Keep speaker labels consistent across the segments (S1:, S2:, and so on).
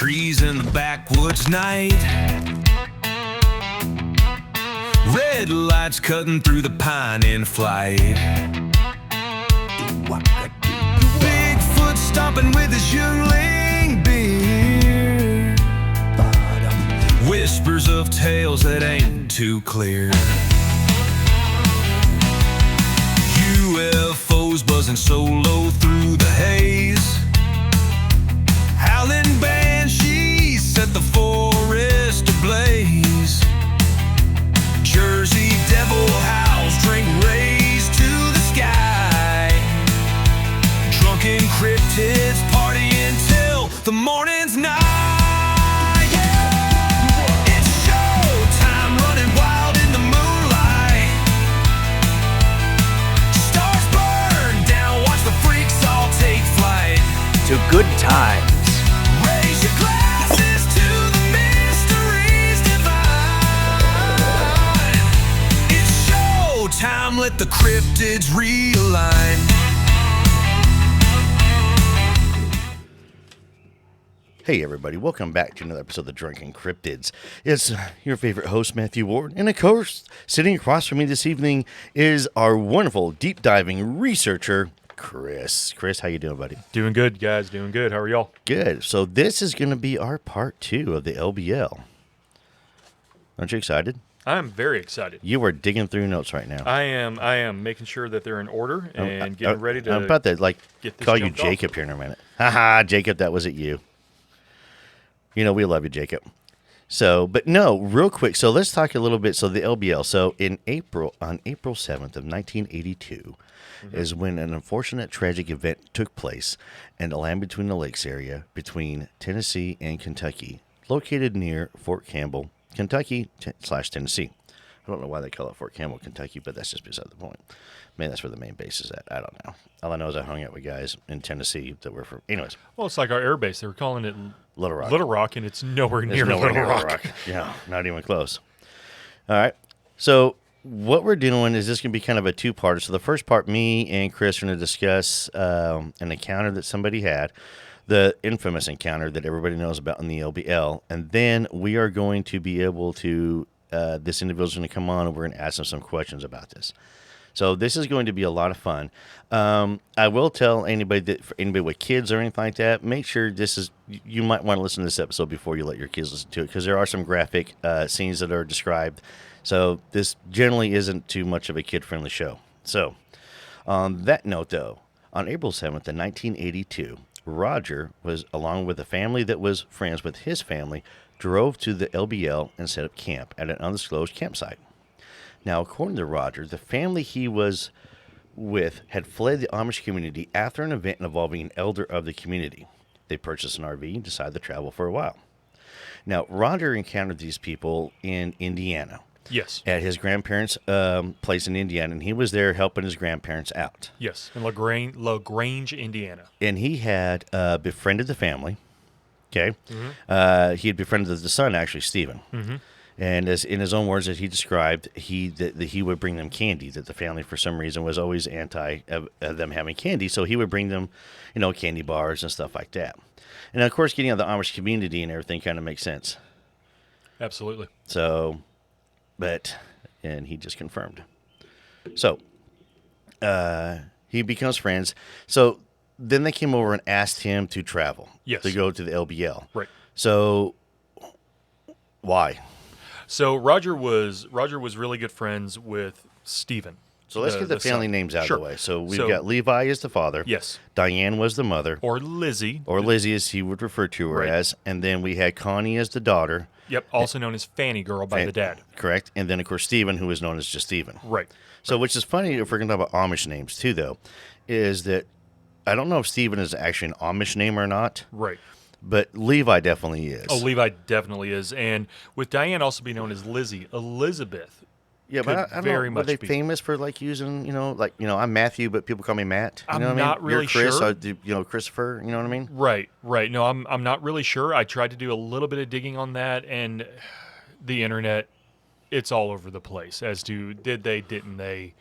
S1: trees in the backwoods night. Red lights cutting through the pine in flight. Bigfoot stomping with his youngling beard. Whispers of tales that ain't too clear. UFOs buzzing solo through the haze. Howling banshees set the forest ablaze. Jersey devil howls, drink rays to the sky. Drunken cryptids party until the morning's night. Yeah! It's showtime, running wild in the moonlight. Stars burn down, watch the freaks all take flight.
S2: To good times.
S1: Raise your glasses to the mysteries divine. It's showtime, let the cryptids realign.
S3: Hey everybody, welcome back to another episode of the Drunken Cryptids. It's your favorite host, Matthew Ward, and of course, sitting across from me this evening is our wonderful, deep-diving researcher, Chris. Chris, how you doing, buddy?
S4: Doing good, guys. Doing good. How are y'all?
S3: Good. So this is going to be our part 2 of the LBL. Aren't you excited?
S4: I'm very excited.
S3: You are digging through notes right now.
S4: I am making sure that they're in order and getting ready to.
S3: I'm about to
S4: get this
S3: call you
S4: jumped off.
S3: Jacob here in a minute. Haha, Jacob, that wasn't you. You know we love you, Jacob. So, but no, real quick. So let's talk a little bit. So the LBL. So on April 7th of 1982. Is when an unfortunate tragic event took place in the Land Between the Lakes area between Tennessee and Kentucky, located near Fort Campbell, Kentucky / Tennessee. I don't know why they call it Fort Campbell, Kentucky, but that's just beside the point. Maybe that's where the main base is at. I don't know. All I know is I hung out with guys in Tennessee that were from. Anyways.
S4: Well, it's like our air base. They were calling it
S3: Little Rock.
S4: Little Rock, and it's nowhere near
S3: Nowhere
S4: Little
S3: near
S4: Rock.
S3: Yeah, not even close. All right. So what we're doing is this going to be kind of a two-parter. So the first part, me and Chris are going to discuss an encounter that somebody had, the infamous encounter that everybody knows about in the LBL. And then we are going to be able to, this individual is going to come on and we're going to ask them some questions about this. So this is going to be a lot of fun. I will tell anybody that for anybody with kids or anything like that, make sure you might want to listen to this episode before you let your kids listen to it, because there are some graphic scenes that are described. So this generally isn't too much of a kid-friendly show. So on that note, though, on April 7th of 1982, Roger was, along with a family that was friends with his family, drove to the LBL and set up camp at an undisclosed campsite. Now, according to Roger, the family he was with had fled the Amish community after an event involving an elder of the community. They purchased an RV and decided to travel for a while. Now, Roger encountered these people in Indiana.
S4: Yes.
S3: At his grandparents' place in Indiana, and he was there helping his grandparents out.
S4: Yes, in LaGrange, Indiana.
S3: And he had befriended the family. Okay. Mm-hmm. He had befriended the son, actually, Stephen. Mm-hmm. And as in his own words, as he described, that he would bring them candy. That the family, for some reason, was always anti them having candy, so he would bring them, candy bars and stuff like that. And of course, getting out of the Amish community and everything kind of makes sense.
S4: Absolutely.
S3: So, and he just confirmed. So, he becomes friends. So then they came over and asked him to travel.
S4: Yes.
S3: To go to the LBL.
S4: Right.
S3: So, why?
S4: So Roger was really good friends with Stephen.
S3: So let's get the family names out
S4: Sure.
S3: of the way. So we've got Levi as the father.
S4: Yes.
S3: Diane was the mother.
S4: Or Lizzie.
S3: Or Lizzie, as he would refer to her
S4: Right.
S3: as. And then we had Connie as the daughter.
S4: Yep, also known as Fanny Girl by the dad.
S3: Correct. And then, of course, Stephen, who is known as just Stephen.
S4: Right.
S3: So which is funny, if we're going to talk about Amish names too, though, is that I don't know if Stephen is actually an Amish name or not.
S4: Right.
S3: But Levi definitely is.
S4: Oh, Levi definitely is. And with Diane also be known as Lizzie, Elizabeth.
S3: Yeah, but I don't know, are they famous for using, I'm Matthew, but people call me Matt? You know what I mean?
S4: Not really
S3: You're Chris,
S4: sure.
S3: Christopher, you know what I mean?
S4: Right. No, I'm not really sure. I tried to do a little bit of digging on that, and the internet, it's all over the place as to did they, didn't they.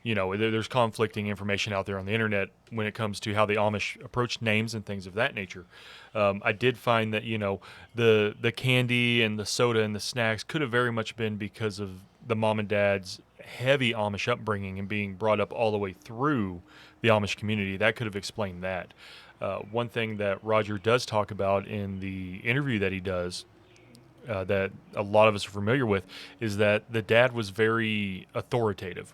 S4: there's conflicting information out there on the internet when it comes to how the Amish approach names and things of that nature. I did find that, the candy and the soda and the snacks could have very much been because of the mom and dad's heavy Amish upbringing and being brought up all the way through the Amish community. That could have explained that. One thing that Roger does talk about in the interview that he does, that a lot of us are familiar with, is that the dad was very authoritative,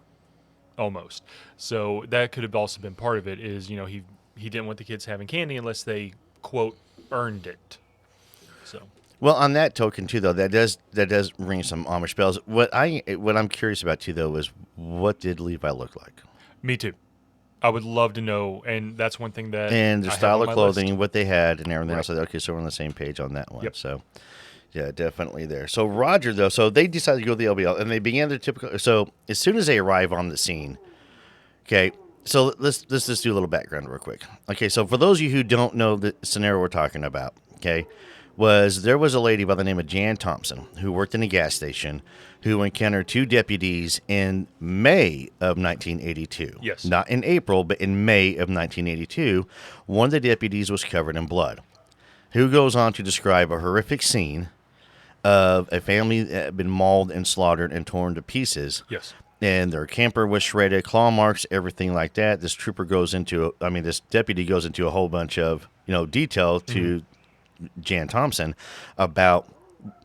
S4: almost. So that could have also been part of it, is, he didn't want the kids having candy unless they, quote, earned it. So.
S3: Well, on that token too, though, that does ring some Amish bells. What I'm curious about too, though, is what did Levi look like?
S4: Me too. I would love to know, and that's one thing that
S3: and their style of clothing,
S4: list.
S3: what they had, and everything
S4: Right.
S3: else. Okay, so we're on the same page on that one.
S4: Yep.
S3: So, yeah, definitely there. So Roger, though, so they decided to go to the LBL, and they began their typical. So as soon as they arrive on the scene, okay. So let's just do a little background real quick. Okay, so for those of you who don't know the scenario we're talking about, okay, there was a lady by the name of Jan Thompson who worked in a gas station who encountered two deputies in May of 1982.
S4: Yes.
S3: Not in April, but in May of 1982. One of the deputies was covered in blood. Who goes on to describe a horrific scene of a family that had been mauled and slaughtered and torn to pieces.
S4: Yes.
S3: And their camper was shredded, claw marks, everything like that. This this deputy goes into a whole bunch of, detail to Jan Thompson about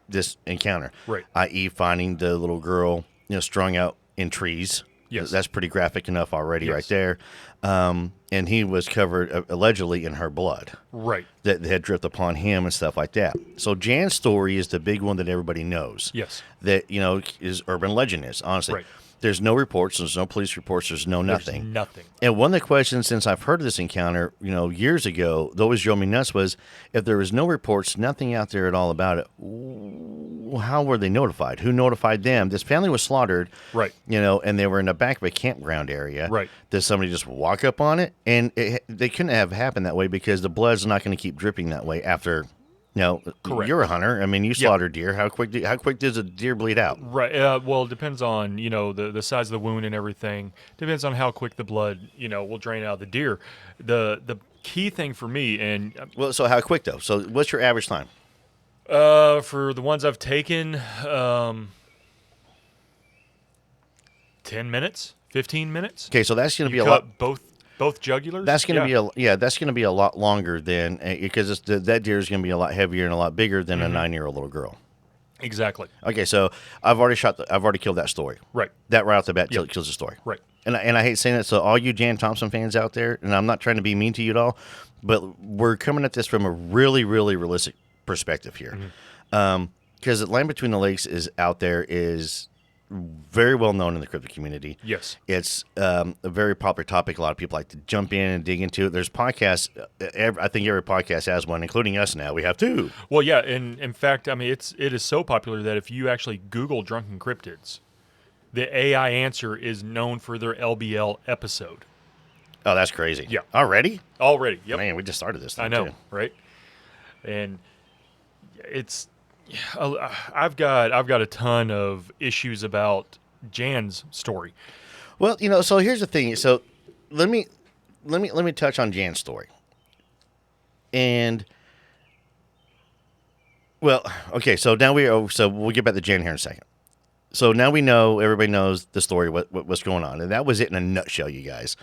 S3: this encounter.
S4: Right.
S3: I.e. finding the little girl, strung out in trees.
S4: Yes.
S3: That's pretty graphic enough already right
S4: Yes.
S3: there. And he was covered allegedly in her blood.
S4: Right.
S3: That had dripped upon him and stuff like that. So Jan's story is the big one that everybody knows.
S4: Yes.
S3: That, is urban legend is, honestly.
S4: Right.
S3: There's no reports. There's no police reports. There's no nothing.
S4: There's nothing.
S3: And one of the questions since I've heard of this encounter, years ago, that always drove me nuts was, if there was no reports, nothing out there at all about it, how were they notified? Who notified them? This family was slaughtered,
S4: Right.
S3: and they were in the back of a campground area.
S4: Right.
S3: Did somebody just walk up on it? And they couldn't have happened that way because the blood's not going to keep dripping that way after.
S4: Correct.
S3: You're a hunter. I mean, you slaughter deer. How quick does a deer bleed out?
S4: Right. Well, it depends on, the size of the wound and everything. Depends on how quick the blood, will drain out of the deer. The key thing for me, and
S3: Well, so how quick though? So what's your average time?
S4: for the ones I've taken, 10 minutes, 15 minutes.
S3: Okay, so that's going to be
S4: You
S3: a lot.
S4: cut both jugulars.
S3: That's going to be that's going to be a lot longer than because that deer is going to be a lot heavier and a lot bigger than a 9-year-old little girl.
S4: Exactly.
S3: Okay, so I've already killed that story.
S4: Right.
S3: That right off the bat
S4: Yep.
S3: kills the story.
S4: Right.
S3: And I hate saying that. So all you Jan Thompson fans out there, and I'm not trying to be mean to you at all, but we're coming at this from a really, really realistic perspective here. Because Land Between the Lakes is out there is very well known in the cryptid community.
S4: Yes.
S3: It's a very popular topic. A lot of people like to jump in and dig into it. There's podcasts. I think every podcast has one, including us now. We have two.
S4: Well, yeah, and in fact, I mean, it is so popular that if you actually Google drunken cryptids, the AI answer is known for their LBL episode.
S3: Oh, that's crazy.
S4: Yeah.
S3: Already?
S4: Already. Yep.
S3: Man, we just started this thing,
S4: I know,
S3: too.
S4: right? And it's I've got a ton of issues about Jan's story.
S3: Well, so here's the thing. So let me touch on Jan's story. And well, okay, so now we'll get back to Jan here in a second. So now we know, everybody knows the story, what's going on. And that was it in a nutshell, you guys.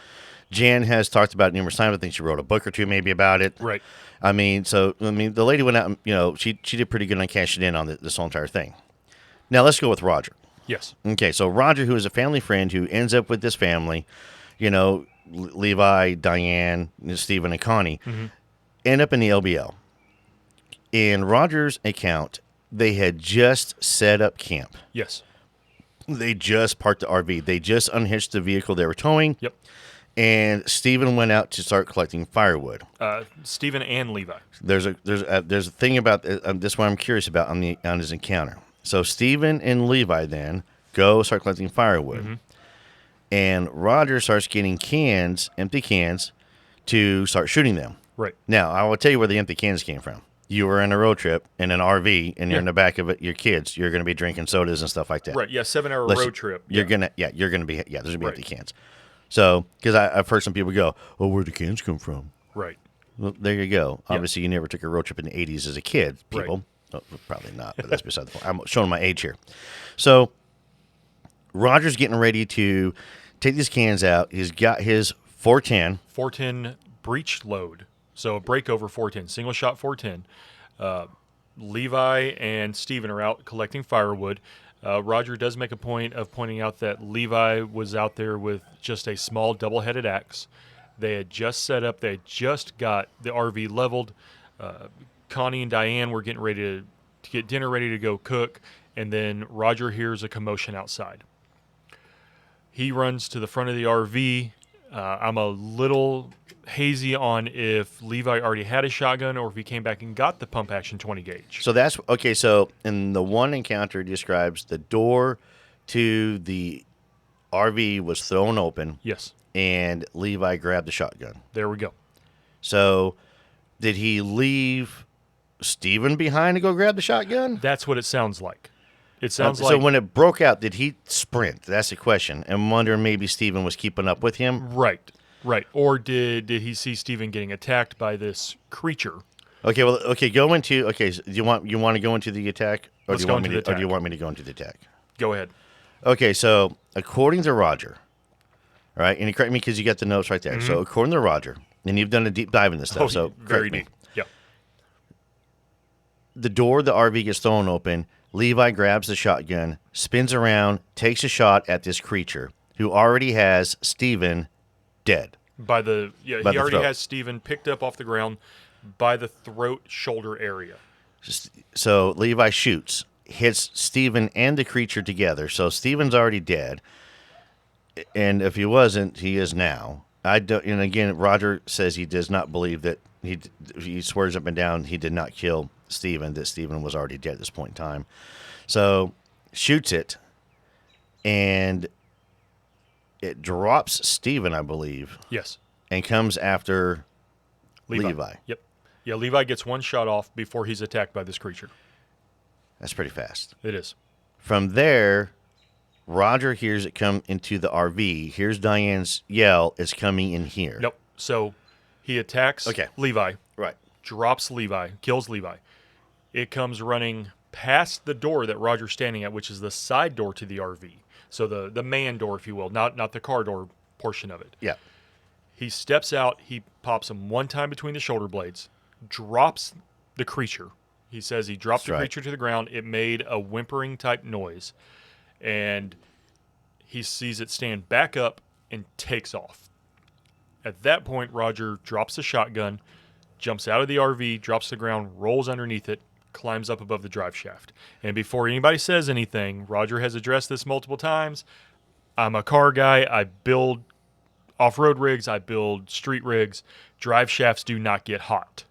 S3: Jan has talked about it numerous times. I think she wrote a book or two maybe about it.
S4: Right.
S3: I mean, the lady went out and, she did pretty good on cashing in on this whole entire thing. Now let's go with Roger.
S4: Yes.
S3: Okay, so Roger, who is a family friend who ends up with this family, Levi, Diane, Stephen, and Connie, end up in the LBL. In Roger's account, they had just set up camp.
S4: Yes.
S3: They just parked the RV. They just unhitched the vehicle they were towing.
S4: Yep.
S3: And Stephen went out to start collecting firewood.
S4: Stephen and Levi.
S3: There's a thing about this one I'm curious about on his encounter. So Stephen and Levi then go start collecting firewood, and Roger starts getting empty cans, to start shooting them.
S4: Right.
S3: Now I will tell you where the empty cans came from. you were in a road trip in an RV and you're
S4: Yeah.
S3: in the back of it, your kids, you're going to be drinking sodas and stuff like that.
S4: Right. Yeah. 7-hour
S3: Unless
S4: road trip.
S3: You're
S4: Yeah.
S3: gonna, you're gonna be, there's gonna be
S4: Right.
S3: empty cans. So, because I've heard some people go, "Oh, where'd the cans come from?"
S4: Right.
S3: Well, there you go.
S4: Yeah.
S3: Obviously, you never took a road trip in the '80s as a kid, people. Oh, probably not, but that's beside the point. I'm showing my age here. So, Roger's getting ready to take these cans out. He's got his 410.
S4: 410 breech load. So a breakover 410, single shot 410. Levi and Steven are out collecting firewood. Roger does make a point of pointing out that Levi was out there with just a small double-headed axe. They had just set up. They had just got the RV leveled. Connie and Diane were getting ready to get dinner ready to go cook, and then Roger hears a commotion outside. He runs to the front of the RV. I'm a little hazy on if Levi already had a shotgun or if he came back and got the pump action 20 gauge.
S3: So that's okay. So in the one encounter, it describes the door to the RV was thrown open,
S4: Yes,
S3: and Levi grabbed the shotgun.
S4: there we go.
S3: So did he leave Steven behind to go grab the shotgun?
S4: That's what it sounds like. It sounds
S3: So
S4: like
S3: when it broke out, did he sprint? That's the question. I'm wondering maybe Steven was keeping up with him.
S4: right. Or did he see Steven getting attacked by this creature?
S3: Okay, well, okay, go into okay. So do you want to go into the attack, or
S4: Let's
S3: do you
S4: go
S3: want me
S4: into
S3: to,
S4: the
S3: or do you
S4: attack.
S3: want me to go into the attack?
S4: Go ahead.
S3: Okay, so according to Roger, all right, and you correct me because you got the notes right there. So according to Roger, and you've done a deep dive in this stuff, so
S4: very
S3: correct me.
S4: deep. Yeah.
S3: The door of the RV gets thrown open. Levi grabs the shotgun, spins around, takes a shot at this creature who already has Steven dead.
S4: By the
S3: By
S4: he
S3: the
S4: already
S3: throat.
S4: has Steven picked up off the ground by the throat shoulder area.
S3: So Levi shoots, hits Steven and the creature together. So Steven's already dead. And if he wasn't, he is now. I don't, and again, Roger says he does not believe that he swears up and down he did not kill Steven, that Steven was already dead at this point in time. So shoots it, and it drops Steven, I believe,
S4: Yes.
S3: and comes after Levi.
S4: Yep. Yeah, Levi gets one shot off before he's attacked by this creature.
S3: That's pretty fast.
S4: It is.
S3: From there, Roger hears it come into the RV. Hears Diane's yell, "It's coming in here."
S4: Nope. So he attacks
S3: Okay.
S4: Levi,
S3: Right.
S4: drops Levi, kills Levi. It comes running past the door that Roger's standing at, which is the side door to the RV. So the man door, if you will, not the car door portion of it.
S3: Yeah.
S4: He steps out. He pops him one time between the shoulder blades, drops the creature. He says he dropped
S3: That's
S4: the
S3: right.
S4: creature to the ground. It made a whimpering type noise. And he sees it stand back up and takes off. At that point, Roger drops the shotgun, jumps out of the RV, drops to the ground, rolls underneath it, climbs up above the drive shaft. And before anybody says anything, Roger has addressed this multiple times. I'm a car guy. I build off-road rigs. I build street rigs. Drive shafts do not get hot.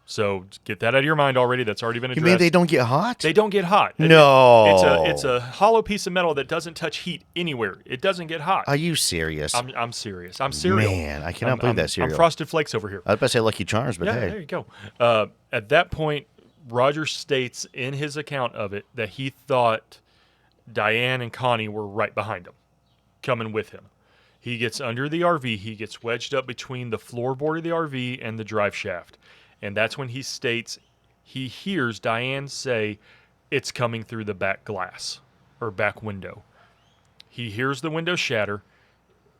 S4: So get that out of your mind already. That's already been
S3: You
S4: addressed.
S3: mean they don't get hot?
S4: They don't get hot.
S3: No.
S4: It's a hollow piece of metal that doesn't touch heat anywhere. It doesn't get hot.
S3: Are you serious?
S4: I'm serious. I'm cereal.
S3: Man, I cannot
S4: I'm-
S3: believe
S4: I'm-
S3: that cereal.
S4: I'm Frosted Flakes over here.
S3: I was about to say Lucky Charms, but
S4: Yeah,
S3: hey.
S4: there you go. At that point, Roger states in his account of it that he thought Diane and Connie were right behind him, coming with him. He gets under the RV. He gets wedged up between the floorboard of the RV and the drive shaft. And that's when he states he hears Diane say, "It's coming through the back glass," or back window. He hears the window shatter,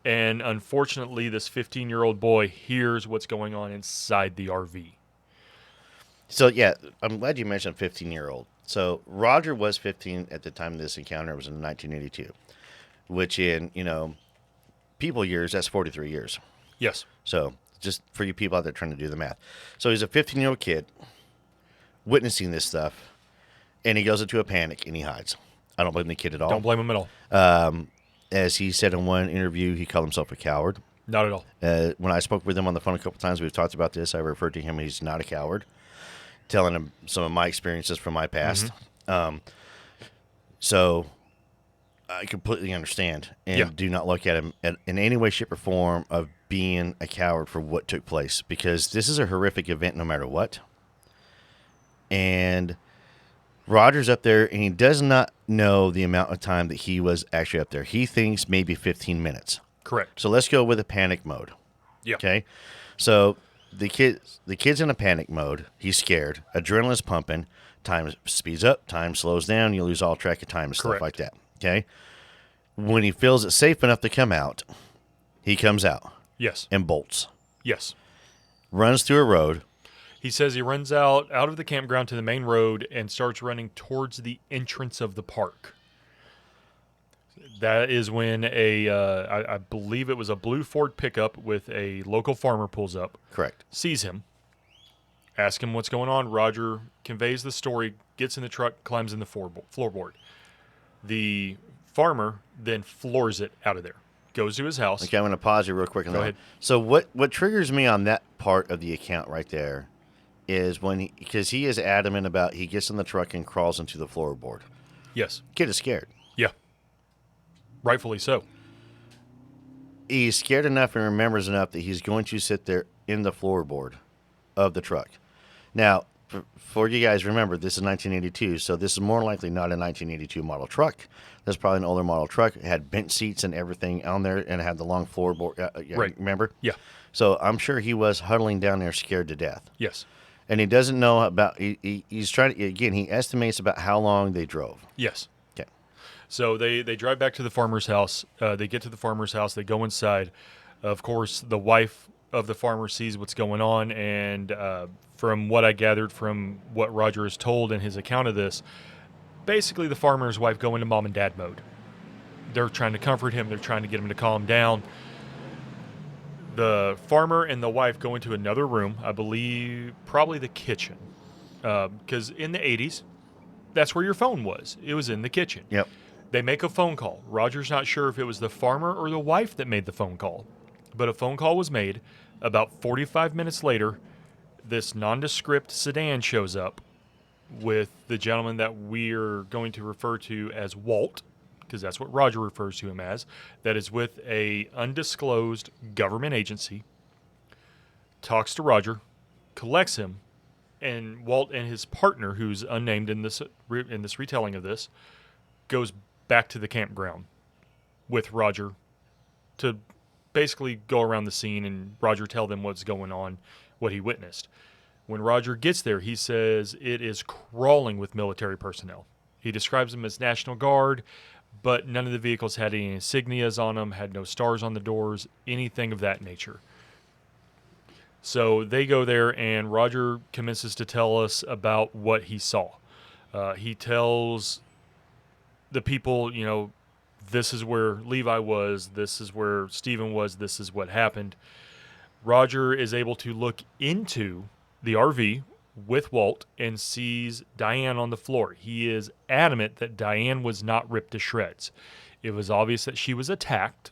S4: and unfortunately, this 15-year-old boy hears what's going on inside the RV.
S3: So, yeah, I'm glad you mentioned 15-year-old. So, Roger was 15 at the time of this encounter. It was in 1982, which in, people years, that's 43 years.
S4: Yes.
S3: So, just for you people out there trying to do the math. So, he's a 15-year-old kid witnessing this stuff, and he goes into a panic, and he hides. I don't blame the kid at all.
S4: Don't blame him at all.
S3: As he said in one interview, he called himself a coward.
S4: Not at all.
S3: When I spoke with him on the phone a couple times, we've talked about this. I referred to him, he's not a coward, telling him some of my experiences from my past. So I completely understand and
S4: Yeah.
S3: do not look at him in any way, shape, or form of being a coward for what took place, because this is a horrific event no matter what. And Roger's up there, and he does not know the amount of time that he was actually up there. He thinks maybe 15 minutes.
S4: Correct.
S3: So let's go with a panic mode.
S4: Yeah.
S3: Okay. So the kid's in a panic mode. He's scared. Adrenaline's pumping. Time speeds up. Time slows down. You lose all track of time and stuff
S4: Correct.
S3: like that. Okay. When he feels it safe enough to come out, he comes out
S4: Yes.
S3: and bolts.
S4: Yes.
S3: Runs through a road.
S4: He says he runs out of the campground to the main road and starts running towards the entrance of the park. That is when I believe it was a blue Ford pickup with a local farmer pulls up,
S3: Correct.
S4: sees him, asks him what's going on. Roger conveys the story, gets in the truck, climbs in the floorboard. The farmer then floors it out of there, goes to his house.
S3: Okay, I'm going to pause you real quick.
S4: Go ahead.
S3: So what triggers me on that part of the account right there is because he is adamant about he gets in the truck and crawls into the floorboard.
S4: Yes.
S3: Kid is scared.
S4: Yeah. Rightfully so.
S3: He's scared enough and remembers enough that he's going to sit there in the floorboard of the truck. Now, for you guys, remember, this is 1982, so this is more likely not a 1982 model truck. That's probably an older model truck. It had bench seats and everything on there, and it had the long floorboard.
S4: Right.
S3: Remember?
S4: Yeah.
S3: So I'm sure he was huddling down there scared to death.
S4: Yes.
S3: And he doesn't know about, he's trying to, again, he estimates about how long they drove.
S4: Yes.
S3: Okay.
S4: So they drive back to the farmer's house. They get to the farmer's house. They go inside. Of course, the wife of the farmer sees what's going on. And from what I gathered from what Roger is told in his account of this, basically the farmer's wife go into mom and dad mode. They're trying to comfort him. They're trying to get him to calm down. The farmer and the wife go into another room, I believe probably the kitchen. Because in the 80s, that's where your phone was. It was in the kitchen.
S3: Yep.
S4: They make a phone call. Roger's not sure if it was the farmer or the wife that made the phone call. But a phone call was made. About 45 minutes later, this nondescript sedan shows up with the gentleman that we're going to refer to as Walt, because that's what Roger refers to him as, that is with a undisclosed government agency, talks to Roger, collects him, and Walt and his partner, who's unnamed in this retelling of this, goes back to the campground with Roger to basically go around the scene and Roger tell them what's going on, what he witnessed. When Roger gets there, he says it is crawling with military personnel. He describes them as National Guard, but none of the vehicles had any insignias on them, had no stars on the doors, anything of that nature. So they go there, and Roger commences to tell us about what he saw. He tells the people, this is where Levi was, this is where Stephen was, this is what happened. Roger is able to look into the RV with Walt and sees Diane on the floor. He is adamant that Diane was not ripped to shreds. It was obvious that she was attacked,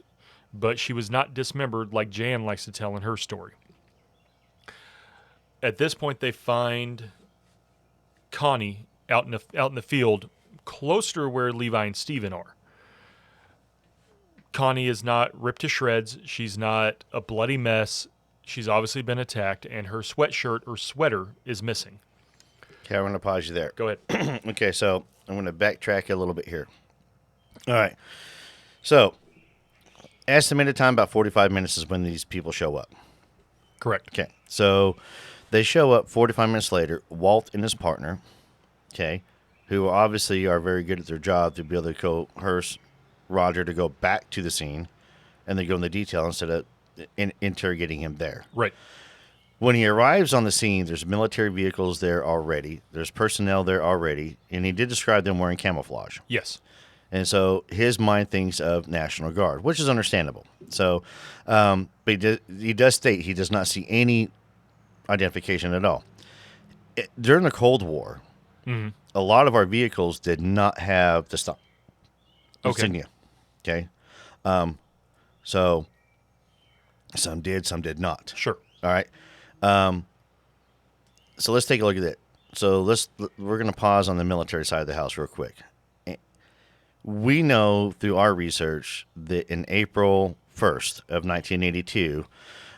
S4: but she was not dismembered like Jan likes to tell in her story. At this point, they find Connie out in the field closer to where Levi and Stephen are. Connie is not ripped to shreds. She's not a bloody mess. She's obviously been attacked, and her sweatshirt or sweater is missing.
S3: Okay, I'm going to pause you there.
S4: Go ahead.
S3: Okay, so I'm going to backtrack a little bit here. All right. So, estimated time about 45 minutes is when these people show up.
S4: Correct.
S3: Okay, so they show up 45 minutes later, Walt and his partner, okay, who obviously are very good at their job to be able to coerce Roger to go back to the scene, and they go into detail instead of interrogating him there.
S4: Right.
S3: When he arrives on the scene, there's military vehicles there already. There's personnel there already, and he did describe them wearing camouflage.
S4: Yes.
S3: And so his mind thinks of National Guard, which is understandable. So, but he does state he does not see any identification at all. During the Cold War, a lot of our vehicles did not have the stop insignia. Okay. So some did, some did not.
S4: Sure.
S3: All right. So let's take a look at it. So we're going to pause on the military side of the house real quick. We know through our research that in April 1st of 1982,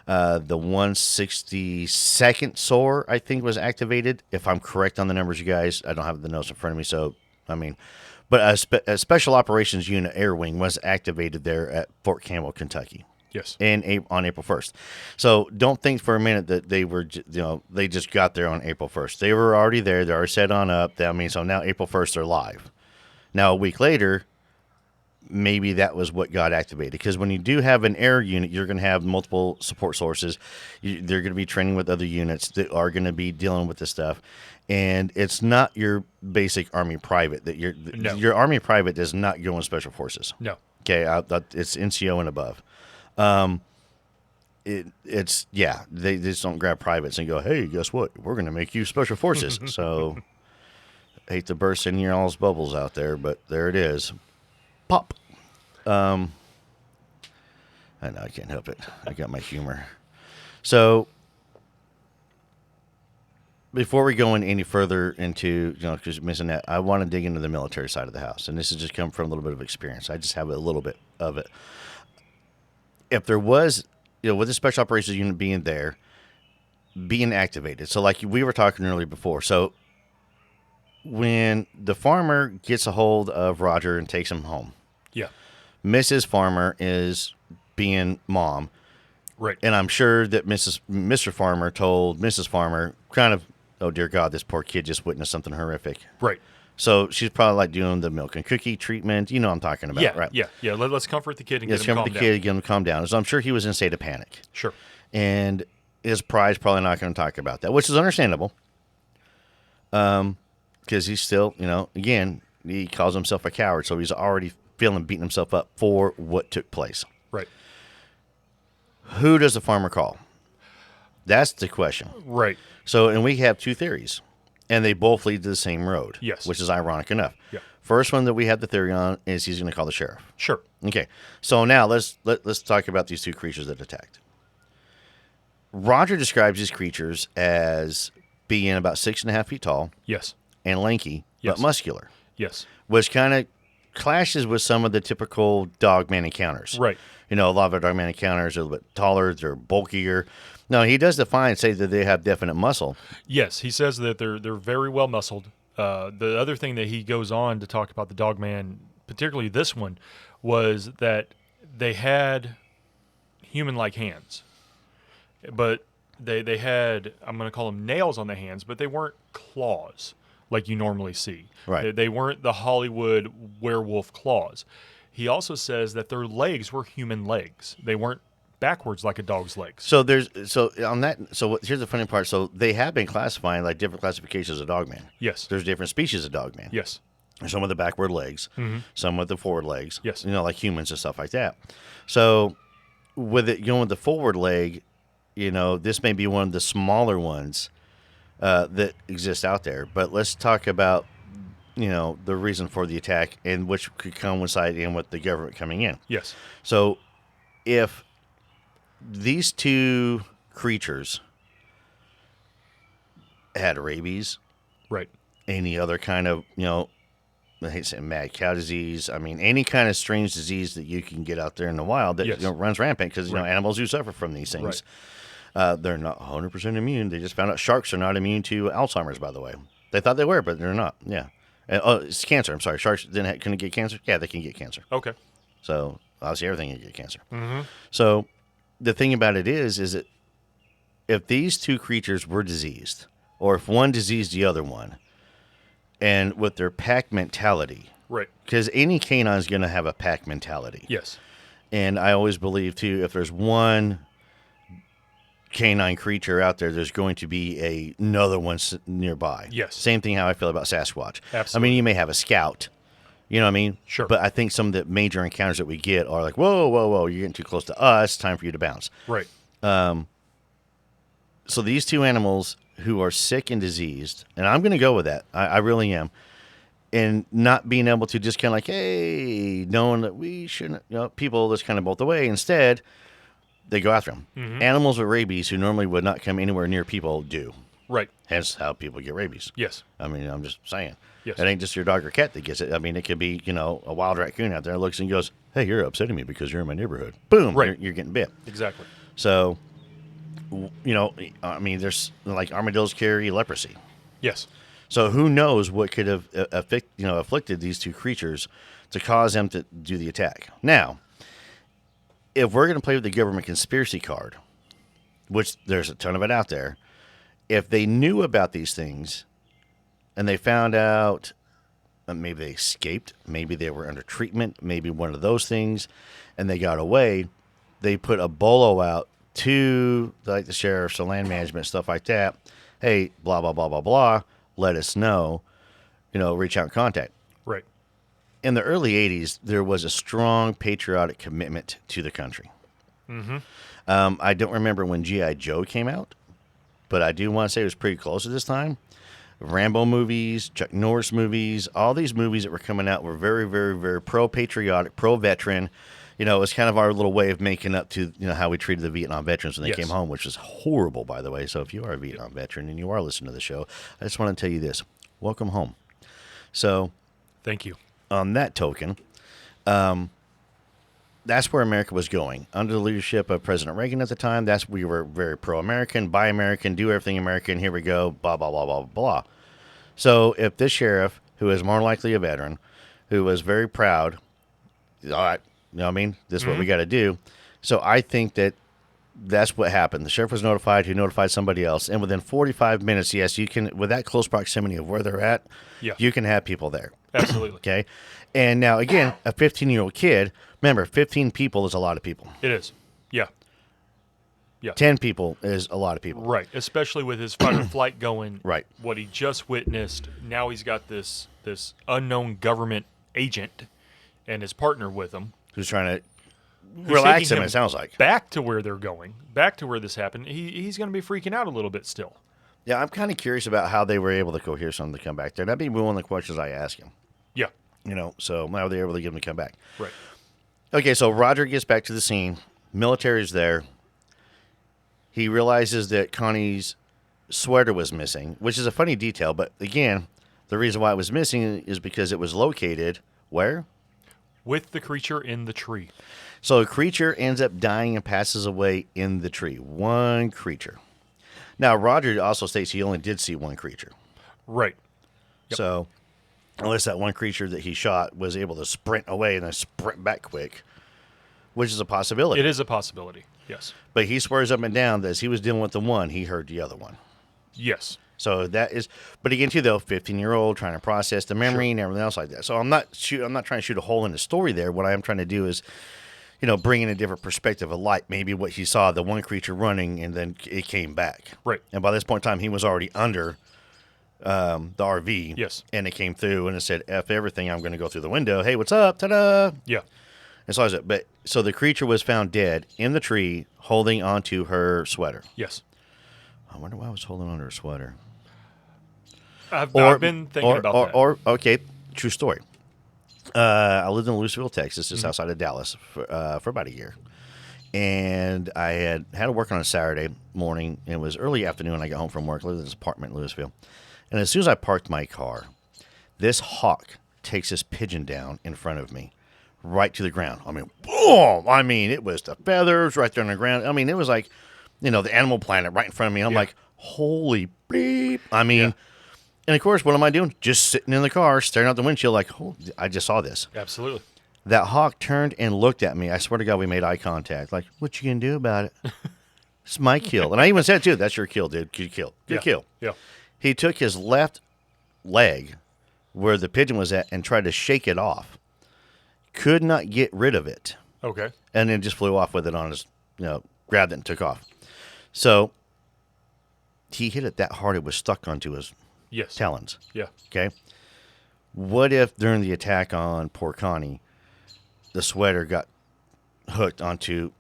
S3: The 162nd SOAR, I think, was activated. If I'm correct on the numbers, you guys, I don't have the notes in front of me, so I mean, but a Special Operations Unit Air Wing was activated there at Fort Campbell, Kentucky.
S4: Yes.
S3: On April 1st. So don't think for a minute that they were, they just got there on April 1st. They were already there. They already set on up. I mean, so now April 1st, they're live. Now, a week later, maybe that was what got activated. Because when you do have an air unit, you're going to have multiple support sources. They're going to be training with other units that are going to be dealing with this stuff. And it's not your basic Army private. Your Army private does not go in Special Forces.
S4: No.
S3: Okay, it's NCO and above. They just don't grab privates and go, hey, guess what? We're going to make you Special Forces. So, I hate to burst in your all's bubbles out there, but there it is. Pop. I know, I can't help it. I got my humor. So, before we go in any further into, because you're missing that, I want to dig into the military side of the house. And this has just come from a little bit of experience. I just have a little bit of it. If there was, with the Special Operations Unit being there, being activated. So like we were talking earlier before. So when the farmer gets a hold of Roger and takes him home.
S4: Yeah.
S3: Mrs. Farmer is being mom.
S4: Right.
S3: And I'm sure that Mr. Farmer told Mrs. Farmer kind of, oh, dear God, this poor kid just witnessed something horrific.
S4: Right.
S3: So she's probably like doing the milk and cookie treatment. You know what I'm talking about, right?
S4: Yeah. Let's comfort the kid and get him calmed down.
S3: Get him calm down. So I'm sure he was in a state of panic.
S4: Sure.
S3: And his pride's probably not going to talk about that, which is understandable. Because he's still, again, he calls himself a coward. So he's already beating himself up for what took place.
S4: Right.
S3: Who does the farmer call? That's the question.
S4: Right.
S3: So, and we have two theories. And they both lead to the same road.
S4: Yes.
S3: Which is ironic enough.
S4: Yeah.
S3: First one that we have the theory on is he's going to call the sheriff.
S4: Sure.
S3: Okay. So now let's talk about these two creatures that attacked. Roger describes these creatures as being about 6.5 feet tall.
S4: Yes.
S3: And lanky,
S4: Yes.
S3: but muscular.
S4: Yes.
S3: Which kind of clashes with some of the typical Dogman encounters.
S4: Right.
S3: A lot of our Dogman encounters are a little bit taller, they're bulkier. No, he does say that they have definite muscle.
S4: Yes, he says that they're very well muscled. The other thing that he goes on to talk about the Dogman, particularly this one, was that they had human-like hands, but they had, I'm going to call them nails on the hands, but they weren't claws like you normally see.
S3: Right.
S4: They weren't the Hollywood werewolf claws. He also says that their legs were human legs. They weren't backwards like a dog's legs.
S3: So here's the funny part. So they have been classifying like different classifications of Dogman.
S4: Yes.
S3: There's different species of Dogman.
S4: Yes.
S3: Some with the backward legs, some with the forward legs.
S4: Yes.
S3: Like humans and stuff like that. So with it going with the forward leg, this may be one of the smaller ones that exist out there. But let's talk about the reason for the attack and which could coincide in with the government coming in.
S4: Yes.
S3: So if these two creatures had rabies,
S4: right,
S3: any other kind of, I hate saying mad cow disease. I mean, any kind of strange disease that you can get out there in the wild that
S4: Yes.
S3: Runs rampant because,
S4: Right.
S3: animals do suffer from these things. Right. They're not 100% immune. They just found out sharks are not immune to Alzheimer's, by the way. They thought they were, but they're not. Yeah. It's cancer. I'm sorry. Sharks couldn't get cancer? Yeah, they can get cancer.
S4: Okay.
S3: So, obviously, everything can get cancer.
S4: Mm-hmm.
S3: So, the thing about it is that if these two creatures were diseased, or if one diseased the other one, and with their pack mentality,
S4: right,
S3: because any canine is going to have a pack mentality.
S4: Yes.
S3: And I always believe, too, if there's one canine creature out there, there's going to be another one nearby.
S4: Yes.
S3: Same thing how I feel about Sasquatch.
S4: Absolutely.
S3: I mean, you may have a scout. You know what I mean?
S4: Sure.
S3: But I think some of the major encounters that we get are like, whoa, whoa, whoa, you're getting too close to us. Time for you to bounce.
S4: Right.
S3: So these two animals who are sick and diseased, and I'm going to go with that. I really am. And not being able to just kind of like, hey, knowing that we shouldn't, people just kind of bolt away. Instead, they go after them.
S4: Mm-hmm.
S3: Animals with rabies who normally would not come anywhere near people do.
S4: Right.
S3: Hence how people get rabies.
S4: Yes.
S3: I mean, I'm just saying.
S4: Yes.
S3: It ain't just your dog or cat that gets it. I mean, it could be, a wild raccoon out there looks and goes, hey, you're upsetting me because you're in my neighborhood. Boom.
S4: Right.
S3: You're getting bit.
S4: Exactly.
S3: So I mean, there's like armadillos carry leprosy.
S4: Yes.
S3: So who knows what could have afflicted these two creatures to cause them to do the attack. Now, if we're going to play with the government conspiracy card, which there's a ton of it out there, if they knew about these things and they found out maybe they escaped, maybe they were under treatment, maybe one of those things, and they got away, they put a bolo out to like the sheriffs, the land management, stuff like that. Hey, blah, blah, blah, blah, blah. Let us know, reach out and contact.
S4: Right.
S3: In the early 80s, there was a strong patriotic commitment to the country.
S4: Mm-hmm.
S3: I don't remember when G.I. Joe came out, but I do want to say it was pretty close at this time. Rambo movies, Chuck Norris movies, all these movies that were coming out were very, very, very pro-patriotic, pro-veteran. It was kind of our little way of making up to how we treated the Vietnam veterans when they came home, which was horrible, by the way. So if you are a Vietnam veteran and you are listening to the show, I just want to tell you this. Welcome home. So
S4: thank you.
S3: On that token, that's where America was going. Under the leadership of President Reagan at the time, we were very pro-American, buy American, do everything American, here we go, blah, blah, blah, blah, blah. So if this sheriff, who is more likely a veteran, who was very proud, all right, you know what I mean? This is what we got to do. So I think that's what happened. The sheriff was notified, who notified somebody else. And within 45 minutes, yes, you can, with that close proximity of where they're at, you can have people there.
S4: Absolutely.
S3: Okay. And now, again, a 15-year-old kid, remember, 15 people is a lot of people.
S4: It is. Yeah.
S3: 10 people is a lot of people.
S4: Right. Especially with his fight or flight going.
S3: Right.
S4: What he just witnessed. Now he's got this unknown government agent and his partner with him.
S3: Who's trying to relax him, it sounds like.
S4: Back to where they're going. Back to where this happened. He's going to be freaking out a little bit still.
S3: Yeah, I'm kind of curious about how they were able to cohere something to come back there. That'd be one of the questions I ask him.
S4: Yeah.
S3: So how are they able to get him to come back?
S4: Right.
S3: Okay, so Roger gets back to the scene. Military's there. He realizes that Connie's sweater was missing, which is a funny detail. But again, the reason why it was missing is because it was located where?
S4: With the creature in the tree.
S3: So a creature ends up dying and passes away in the tree. One creature. Now, Roger also states he only did see one creature.
S4: Right. Yep.
S3: So, unless that one creature that he shot was able to sprint away and then sprint back quick, which is a possibility.
S4: It is a possibility, yes.
S3: But he swears up and down that as he was dealing with the one, he heard the other one.
S4: Yes.
S3: So that is, but again, too, though, 15-year-old trying to process the memory and everything else like that. So I'm not trying to shoot a hole in the story there. What I am trying to do is, bring in a different perspective of light. Maybe what he saw, the one creature running, and then it came back.
S4: Right.
S3: And by this point in time, he was already under the RV.
S4: Yes.
S3: And it came through and it said, F everything, I'm going to go through the window. Hey, what's up? Ta-da!
S4: Yeah.
S3: And so I was, so the creature was found dead in the tree, holding onto her sweater.
S4: Yes.
S3: I wonder why I was holding onto her sweater.
S4: I've been thinking about that.
S3: Okay, true story. I lived in Louisville, Texas, just outside of Dallas, for about a year. And I had to work on a Saturday morning. And it was early afternoon. I got home from work. I lived in this apartment in Louisville. And as soon as I parked my car, this hawk takes this pigeon down in front of me, right to the ground. I mean, boom! I mean, it was the feathers right there on the ground. I mean, it was like, the Animal Planet right in front of me. I'm like, holy bleep. I mean... And, of course, what am I doing? Just sitting in the car, staring out the windshield like, oh, I just saw this.
S4: Absolutely.
S3: That hawk turned and looked at me. I swear to God, we made eye contact. Like, what you going to do about it? It's my kill. And I even said, too, that's your kill, dude. Good kill. Good kill.
S4: Yeah.
S3: He took his left leg where the pigeon was at and tried to shake it off. Could not get rid of it.
S4: Okay.
S3: And then just flew off with it on his, grabbed it and took off. So he hit it that hard it was stuck onto his talons.
S4: Yeah.
S3: Okay. What if during the attack on poor Connie, the sweater got hooked onto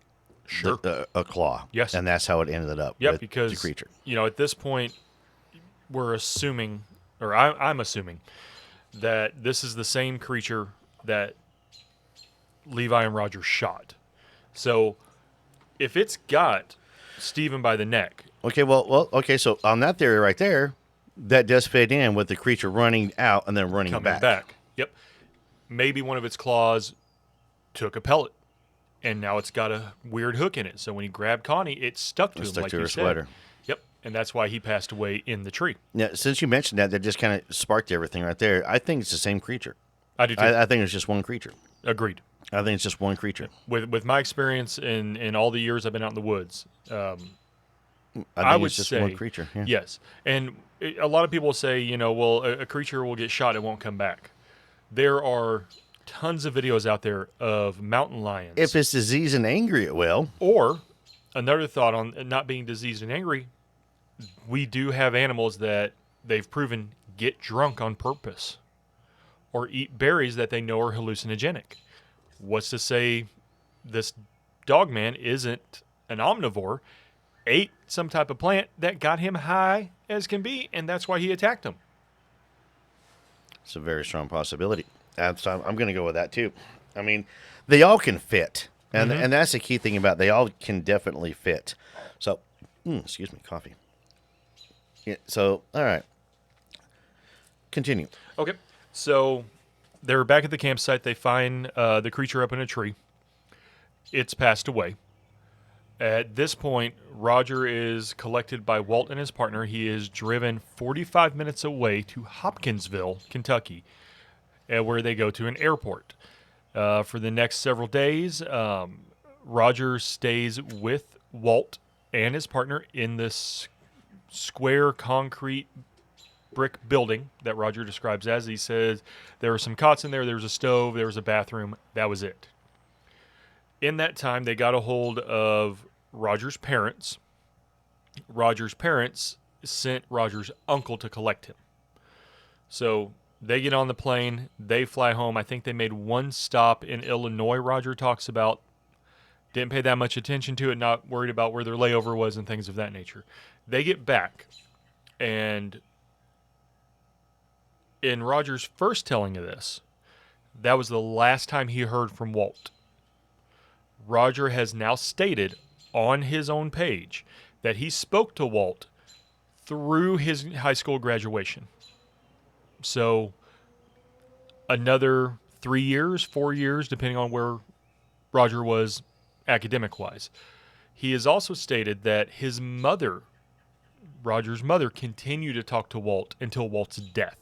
S3: a claw?
S4: Yes.
S3: And that's how it ended up with
S4: because
S3: the creature.
S4: At this point, we're assuming, or I'm assuming, that this is the same creature that Levi and Roger shot. So if it's got Stephen by the neck.
S3: Okay, okay, so on that theory right there, that does fit in with the creature running out and then running
S4: coming back. Yep. Maybe one of its claws took a pellet and now it's got a weird hook in it. So when he grabbed Connie, it stuck to him,
S3: stuck
S4: like
S3: to
S4: you
S3: her
S4: said.
S3: sweater.
S4: Yep, and that's why he passed away in the tree.
S3: Now, since you mentioned that just kind of sparked everything right there. I think it's the same creature.
S4: I do too.
S3: I think it's just one creature.
S4: Agreed.
S3: I think it's just one creature.
S4: With my experience in all the years I've been out in the woods,
S3: I think
S4: would
S3: it's just
S4: say
S3: one creature. Yeah.
S4: yes. And a lot of people say, well, a creature will get shot, it won't come back. There are tons of videos out there of mountain lions.
S3: If it's diseased and angry, it will.
S4: Or another thought on not being diseased and angry, we do have animals that they've proven get drunk on purpose or eat berries that they know are hallucinogenic. What's to say this Dogman isn't an omnivore, ate some type of plant that got him high as can be, and that's why he attacked him.
S3: It's a very strong possibility. I'm going to go with that too. I mean, they all can fit. And and that's the key thing about it. They all can definitely fit. So, excuse me, coffee. Yeah, so, all right. Continue.
S4: Okay, so they're back at the campsite. They find the creature up in a tree. It's passed away. At this point, Roger is collected by Walt and his partner. He is driven 45 minutes away to Hopkinsville, Kentucky, where they go to an airport. For the next several days, Roger stays with Walt and his partner in this square concrete brick building that Roger describes as. He says there were some cots in there, there was a stove, there was a bathroom. That was it. In that time, they got a hold of Roger's parents. Roger's parents sent Roger's uncle to collect him. So they get on the plane. They fly home. I think they made one stop in Illinois, Roger talks about. Didn't pay that much attention to it, not worried about where their layover was and things of that nature. They get back, and in Roger's first telling of this, that was the last time he heard from Walt. Roger has now stated on his own page that he spoke to Walt through his high school graduation. So another 3 years, 4 years, depending on where Roger was academic-wise. He has also stated that his mother, Roger's mother, continued to talk to Walt until Walt's death.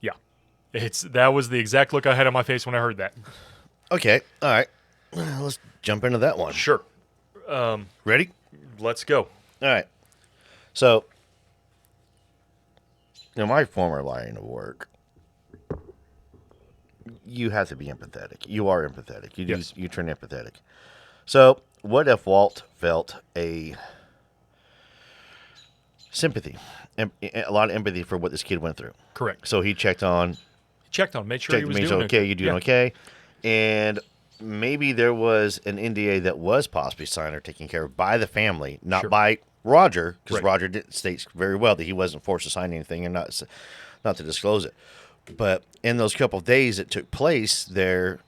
S4: Yeah. That was the exact look I had on my face when I heard that.
S3: Okay. All right. Let's jump into that one.
S4: Sure.
S3: Ready?
S4: Let's go.
S3: All right. So, in my former line of work, you have to be empathetic. You are empathetic. You turn empathetic. So, what if Walt felt a sympathy, a lot of empathy for what this kid went through?
S4: Correct.
S3: So he checked on,
S4: Made sure he was doing
S3: okay. You doing okay? And maybe there was an NDA that was possibly signed or taken care of by the family, not by Roger, because Roger states very well that he wasn't forced to sign anything and not to disclose it. But in those couple of days that took place there,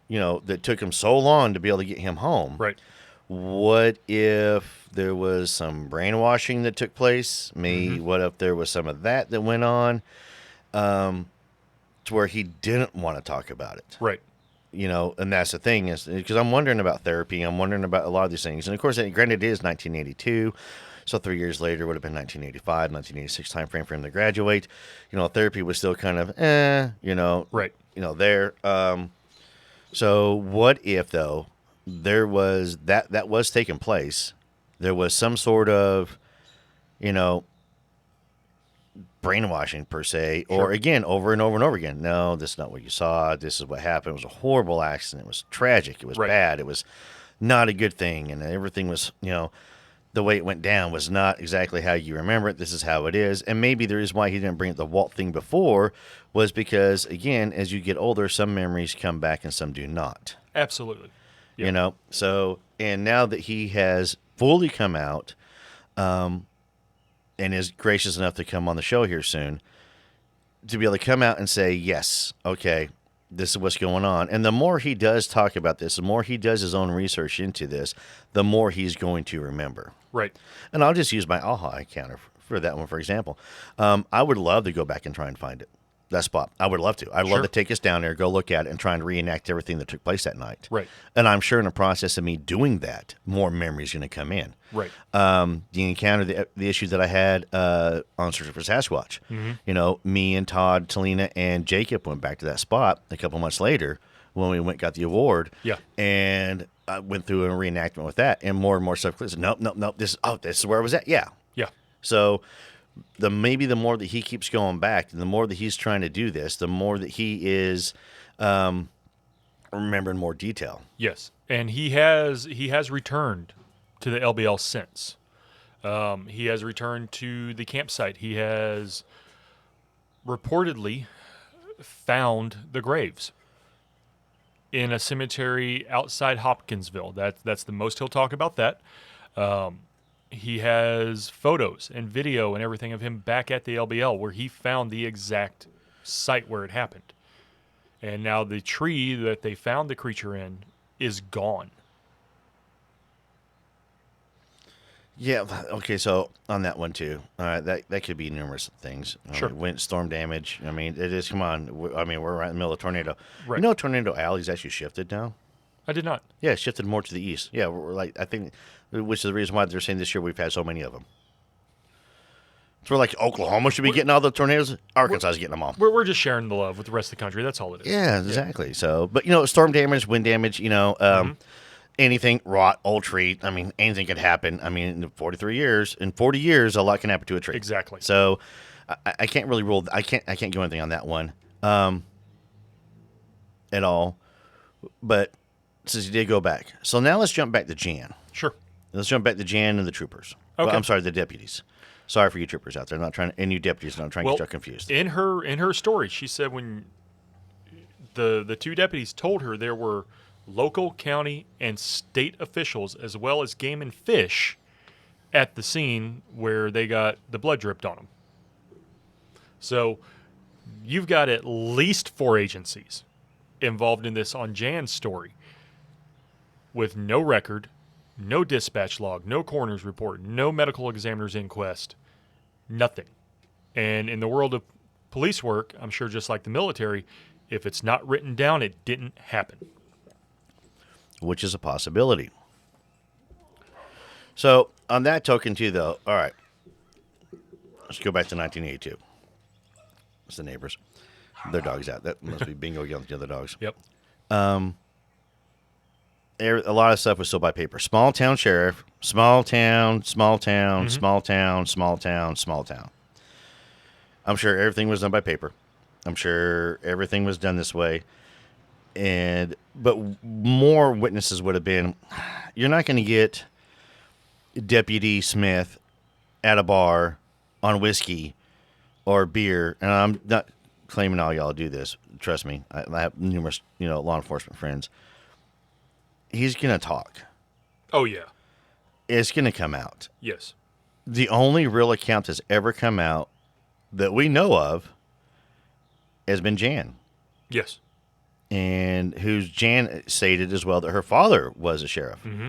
S3: that took him so long to be able to get him home.
S4: Right.
S3: What if there was some brainwashing that took place? Maybe what if there was some of that went on, to where he didn't want to talk about it?
S4: Right.
S3: And that's the thing, is because I'm wondering about therapy. I'm wondering about a lot of these things. And of course, granted, it is 1982. So 3 years later would have been 1985, 1986 time frame for him to graduate. Therapy was still kind of,
S4: right.
S3: There. So what if, though, there was that was taking place? There was some sort of, brainwashing per se, or again, over and over and over again. No, this is not what you saw. This is what happened. It was a horrible accident. It was tragic. It was bad. It was not a good thing. And everything was, the way it went down was not exactly how you remember it. This is how it is. And maybe the reason why he didn't bring up the Walt thing before was because, again, as you get older, some memories come back and some do not.
S4: Absolutely. Yep.
S3: So, and now that he has fully come out, and is gracious enough to come on the show here soon, to be able to come out and say, yes, okay, this is what's going on. And the more he does talk about this, the more he does his own research into this, the more he's going to remember.
S4: Right.
S3: And I'll just use my AHA encounter for that one, for example. I would love to go back and try and find it. that spot. I would love to. I'd
S4: Sure.
S3: love to take us down there, go look at it, and try and reenact everything that took place that night.
S4: Right.
S3: And I'm sure in the process of me doing that, more memories going to come in.
S4: Right.
S3: The encounter, the issue that I had on Search for Sasquatch. You know, me and Todd, Talina, and Jacob went back to that spot a couple months later when we got the award.
S4: Yeah.
S3: And I went through a reenactment with that, and more stuff. Nope. This is where I was at. Yeah.
S4: Yeah.
S3: So maybe the more that he keeps going back, and the more that he's trying to do this, the more that he is remembering more detail.
S4: Yes, and he has returned to the LBL since. He has returned to the campsite. He has reportedly found the graves in a cemetery outside Hopkinsville. That's the most he'll talk about that. He has photos and video and everything of him back at the LBL where he found the exact site where it happened. And now the tree that they found the creature in is gone.
S3: Yeah. Okay. So on that one too, that could be numerous things.
S4: Sure.
S3: Wind, storm damage. I mean, it is. Come on. We're right in the middle of a tornado.
S4: Right.
S3: You know, Tornado Alley's actually shifted now.
S4: I did not.
S3: Yeah, it shifted more to the east. Yeah, we're like, I think, which is the reason why they're saying this year we've had so many of them. So we're like, Oklahoma should be getting all the tornadoes. Arkansas is getting them all.
S4: We're just sharing the love with the rest of the country. That's all it is.
S3: Yeah, exactly. So, but you know, storm damage, wind damage, you know, anything, rot, old tree. I mean, anything could happen. I mean, in 40 years, a lot can happen to a tree.
S4: Exactly.
S3: So, I can't really rule. I can't do anything on that one, at all. But since you did go back, so now let's jump back to Jan.
S4: Sure.
S3: Let's jump back to Jan and the troopers.
S4: Okay.
S3: Well, I'm sorry, the deputies. Sorry for you troopers out there. I'm not trying to, and you deputies, not trying to get you confused.
S4: In her story, she said when the two deputies told her there were local, county, and state officials as well as game and fish at the scene where they got the blood dripped on them. So you've got at least 4 agencies involved in this on Jan's story with no record, no dispatch log, no coroner's report, no medical examiner's inquest, nothing. And in the world of police work, I'm sure just like the military, if it's not written down, it didn't happen.
S3: Which is a possibility. So, on that token, too, though, all right, let's go back to 1982. It's the neighbors. Their dog's out. That must be Bingo yelling at the other dogs.
S4: Yep.
S3: A lot of stuff was still by paper. Small town sheriff, small town, small town, small town, small town, small town. I'm sure everything was done by paper. I'm sure everything was done this way. But more witnesses would have been, you're not going to get Deputy Smith at a bar on whiskey or beer. And I'm not claiming all y'all do this. Trust me. I have numerous, law enforcement friends. He's going to talk.
S4: Oh, yeah.
S3: It's going to come out.
S4: Yes.
S3: The only real account that's ever come out that we know of has been Jan.
S4: Yes.
S3: And who's Jan stated as well that her father was a sheriff.
S4: Mm-hmm.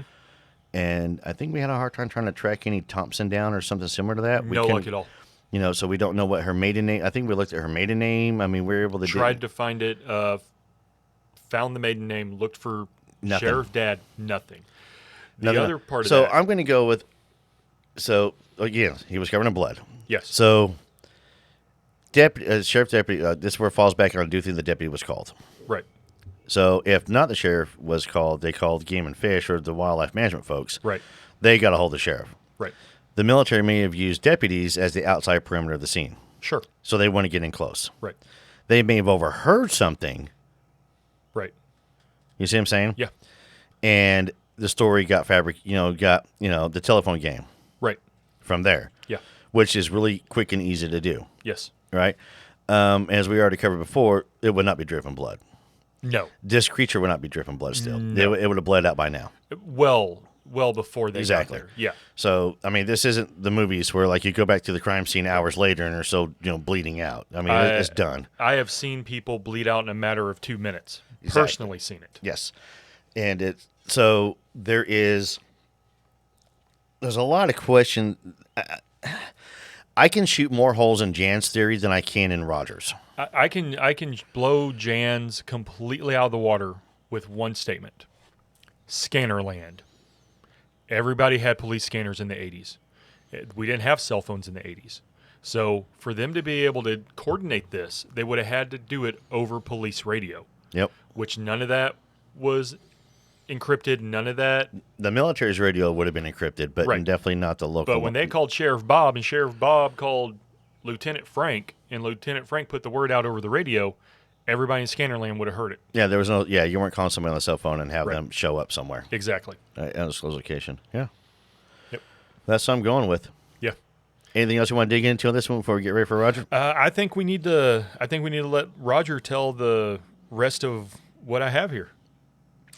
S3: And I think we had a hard time trying to track any Thompson down or something similar to that.
S4: No luck at all.
S3: So we don't know what her maiden name. I think we looked at her maiden name. I mean, we were able to
S4: tried to find it. Found the maiden name. Looked for
S3: nothing.
S4: Sheriff Dad. Nothing. The
S3: Nothing.
S4: other part of
S3: so
S4: that.
S3: I'm going to go with. So again, he was covered in blood.
S4: Yes.
S3: So, sheriff deputy. This is where it falls back on. I do think the deputy was called.
S4: Right.
S3: So if not the sheriff was called, they called Game and Fish or the wildlife management folks.
S4: Right.
S3: They got a hold of the sheriff.
S4: Right.
S3: The military may have used deputies as the outside perimeter of the scene.
S4: Sure.
S3: So they want to get in close.
S4: Right.
S3: They may have overheard something.
S4: Right.
S3: You see what I'm saying?
S4: Yeah.
S3: And the story got the telephone game
S4: Right.
S3: from there.
S4: Yeah.
S3: Which is really quick and easy to do.
S4: Yes.
S3: Right? As we already covered before, it would not be dripping blood.
S4: No.
S3: This creature would not be dripping blood still.
S4: No.
S3: It would have bled out by now.
S4: Well before they
S3: Exactly.
S4: got there. Yeah.
S3: So, I mean, this isn't the movies where, like, you go back to the crime scene hours later and they're still, bleeding out. I mean, it's done.
S4: I have seen people bleed out in a matter of 2 minutes.
S3: Exactly.
S4: Personally seen it.
S3: Yes. And so there's a lot of question. I can shoot more holes in Jan's theory than I can in Roger's.
S4: I can blow Jan's completely out of the water with one statement. Scannerland. Everybody had police scanners in the 80s. We didn't have cell phones in the 80s. So for them to be able to coordinate this, they would have had to do it over police radio.
S3: Yep.
S4: Which none of that was encrypted. None of that.
S3: The military's radio would have been encrypted, but
S4: Right.
S3: definitely not the local.
S4: But when they called Sheriff Bob and Sheriff Bob called Lieutenant Frank and Lieutenant Frank put the word out over the radio, everybody in Scannerland would have heard it.
S3: Yeah, there was no. Yeah, you weren't calling somebody on the cell phone and have
S4: Right.
S3: them show up somewhere
S4: Exactly.
S3: at a disclosed location. Yeah.
S4: Yep.
S3: That's what I'm going with.
S4: Yeah.
S3: Anything else you want to dig into on this one before we get ready for Roger?
S4: I think we need to let Roger tell the rest of what I have here.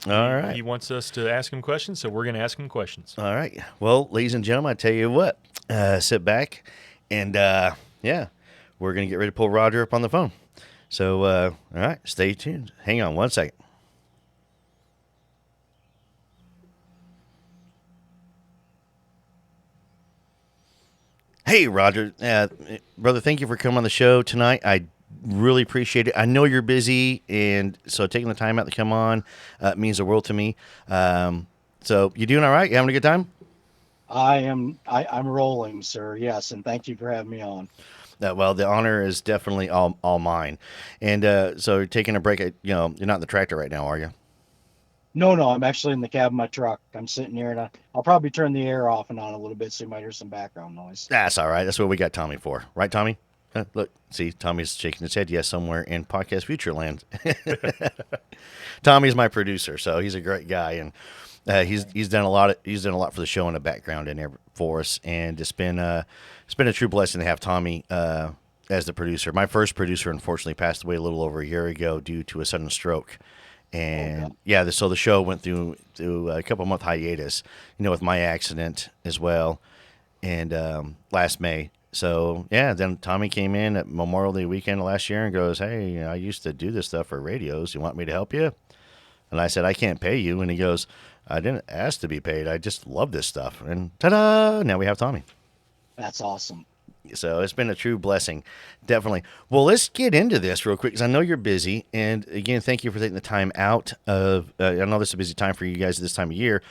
S3: All right.
S4: He wants us to ask him questions, so we're going to ask him questions.
S3: All right. Well, ladies and gentlemen, I tell you what, sit back and, yeah, we're going to get ready to pull Roger up on the phone. So, all right, stay tuned. Hang on one second. Hey, Roger. Brother, thank you for coming on the show tonight. I really appreciate it. I know you're busy, and so taking the time out to come on means the world to me. So you doing all right? You having a good time?
S2: I'm rolling, sir. Yes, and thank you for having me on.
S3: Well, the honor is definitely all mine. And so you're taking a break. You're not in the tractor right now, are you?
S2: No, I'm actually in the cab of my truck. I'm sitting here, and I'll probably turn the air off and on a little bit, so you might hear some background noise.
S3: That's all right. That's what we got Tommy for. Right, Tommy? Look, see, Tommy's shaking his head. Yes, somewhere in Podcast Future Land. Tommy's my producer, so he's a great guy, and he's done a lot for the show in the background and for us, and it's been a true blessing to have Tommy as the producer. My first producer, unfortunately, passed away a little over a year ago due to a sudden stroke. And so the show went through a couple month hiatus, with my accident as well, and last May. So then Tommy came in at Memorial Day weekend last year and goes, "Hey, I used to do this stuff for radios. You want me to help you?" And I said, "I can't pay you." And he goes, "I didn't ask to be paid. I just love this stuff." And ta-da! Now we have Tommy.
S2: That's awesome.
S3: So it's been a true blessing, definitely. Well, let's get into this real quick because I know you're busy. And again, thank you for taking the time out of, I know this is a busy time for you guys at this time of year.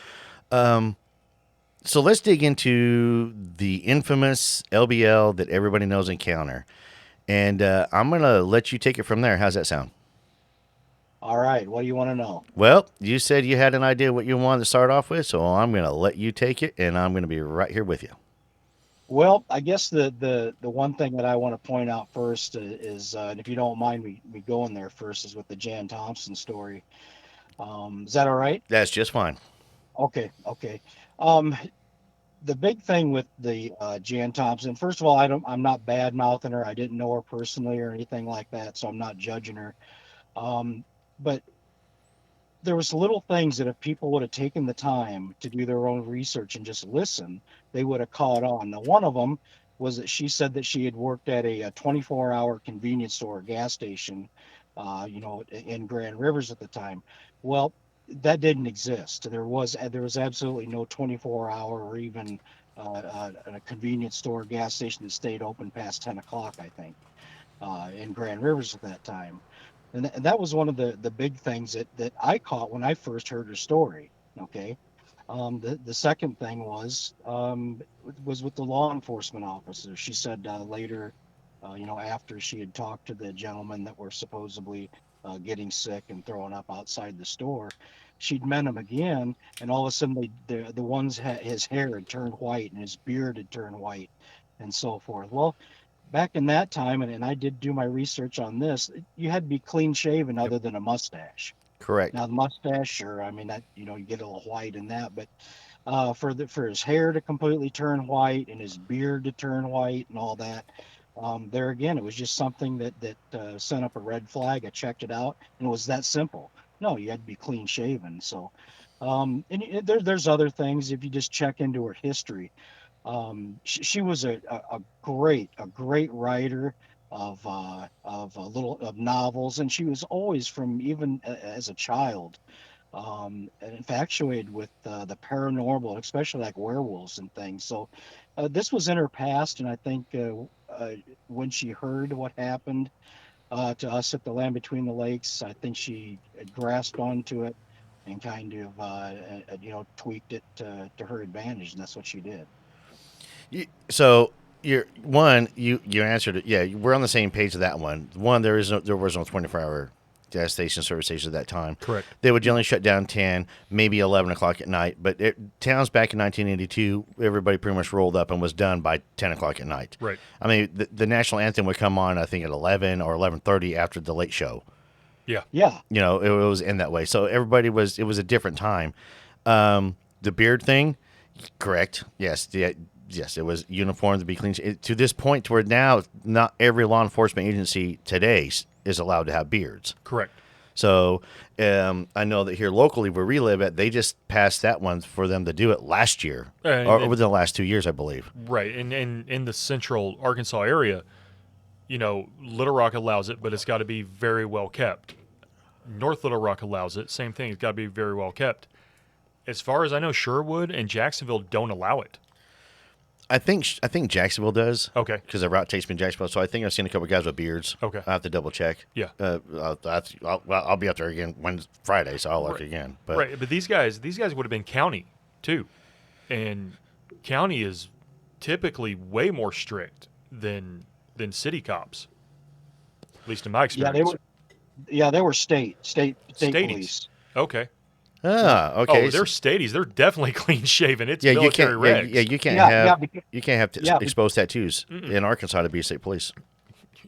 S3: So let's dig into the infamous LBL that everybody knows Encounter. And I'm going to let you take it from there. How's that sound?
S2: All right. What do you want to know?
S3: Well, you said you had an idea what you wanted to start off with, so I'm going to let you take it, and I'm going to be right here with you.
S2: Well, I guess the one thing that I want to point out first is, and if you don't mind me going there first, is with the Jan Thompson story. Is that all right?
S3: That's just fine.
S2: Okay. The big thing with the Jan Thompson, first of all, I'm not bad mouthing her. I didn't know her personally or anything like that, so I'm not judging her. But there was little things that if people would have taken the time to do their own research and just listen, they would have caught on. Now, one of them was that she said that she had worked at a 24-hour convenience store, gas station, in Grand Rivers at the time. Well, that didn't exist. There was absolutely no 24-hour or even a convenience store, gas station that stayed open past 10 o'clock, I think, in Grand Rivers at that time. And that was one of the big things that I caught when I first heard her story. Okay. The second thing was with the law enforcement officer. She said later, after she had talked to the gentlemen that were supposedly getting sick and throwing up outside the store, she'd met him again, and all of a sudden the ones his hair had turned white and his beard had turned white and so forth. Well, back in that time, and I did do my research on this, you had to be clean shaven other than a mustache.
S3: Correct.
S2: Now the mustache, sure, I mean that you get a little white in that, but for his hair to completely turn white and his beard to turn white and all that, there again, it was just something that sent up a red flag. I checked it out, and it was that simple. No, you had to be clean shaven. So, and there's other things if you just check into her history. She was a great writer of novels, and she was always, from even as a child, and infatuated with the paranormal, especially like werewolves and things. So this was in her past, and I think when she heard what happened to us at the Land Between the Lakes, I think she grasped onto it and kind of tweaked it to her advantage, and that's what she did.
S3: So you answered it. Yeah, we're on the same page with that one. One, there was no 24-hour gas station service station at that time.
S4: Correct.
S3: They would generally shut down 10, maybe 11 o'clock at night. But towns back in 1982, everybody pretty much rolled up and was done by 10 o'clock at night.
S4: Right.
S3: I mean, the national anthem would come on, I think, at 11 or 11:30 after the late show.
S4: Yeah.
S2: Yeah.
S3: It was in that way. So it was a different time. The beard thing, correct. Yes. Yes, it was uniform to be clean. To this point, to where now not every law enforcement agency today is allowed to have beards.
S4: Correct.
S3: So I know that here locally where we live at, they just passed that one for them to do it last year, or within the last 2 years, I believe.
S4: Right. And in the central Arkansas area, Little Rock allows it, but it's got to be very well kept. North Little Rock allows it. Same thing. It's got to be very well kept. As far as I know, Sherwood and Jacksonville don't allow it.
S3: I think Jacksonville does.
S4: Okay.
S3: Because the route takes me to Jacksonville. So I think I've seen a couple of guys with beards.
S4: Okay.
S3: I have to double check.
S4: Yeah.
S3: I'll be out there again Friday, so I'll look again. But
S4: right. But these guys would have been county too, and county is typically way more strict than city cops. At least in my experience.
S2: They were state
S4: Stadies.
S2: police.
S4: Okay.
S3: okay.
S4: Oh, they're stadies. They're definitely clean shaven. It's
S3: you
S4: military
S3: can't.
S4: regs.
S3: Yeah, you can't you can't have exposed tattoos in Arkansas to be state police.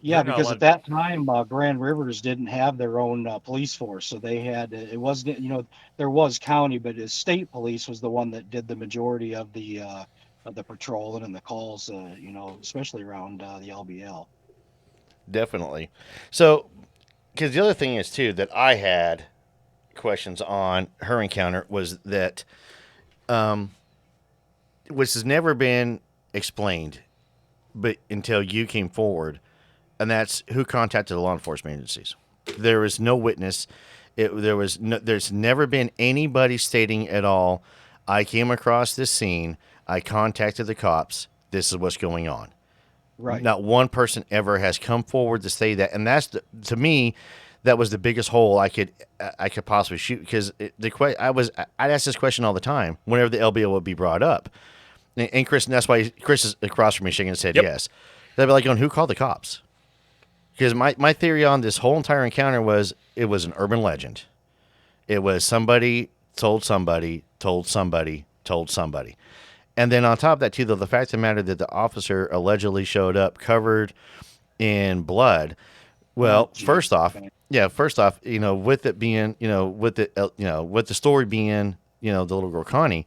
S2: Yeah, because at that time, Grand Rivers didn't have their own police force, so they had. It wasn't, there was county, but the state police was the one that did the majority of the patrolling and the calls. Especially around the LBL.
S3: Definitely. So, because the other thing is too that I had questions on her encounter was that, which has never been explained, but until you came forward, and that's who contacted the law enforcement agencies. There was no witness. There's never been anybody stating at all, I came across this scene, I contacted the cops, this is what's going on.
S2: Right.
S3: Not one person ever has come forward to say that, and that's to me, that was the biggest hole I could possibly shoot, because I'd ask this question all the time whenever the LBO would be brought up, and Chris, and that's why Chris is across from me shaking his head yes. They'd be like, who called the cops? Because my theory on this whole entire encounter was it was an urban legend. It was somebody told somebody, told somebody, told somebody. And then on top of that, too, though, the fact of the matter that the officer allegedly showed up covered in blood. Well, first off, with it being, with the story being, the little girl Connie,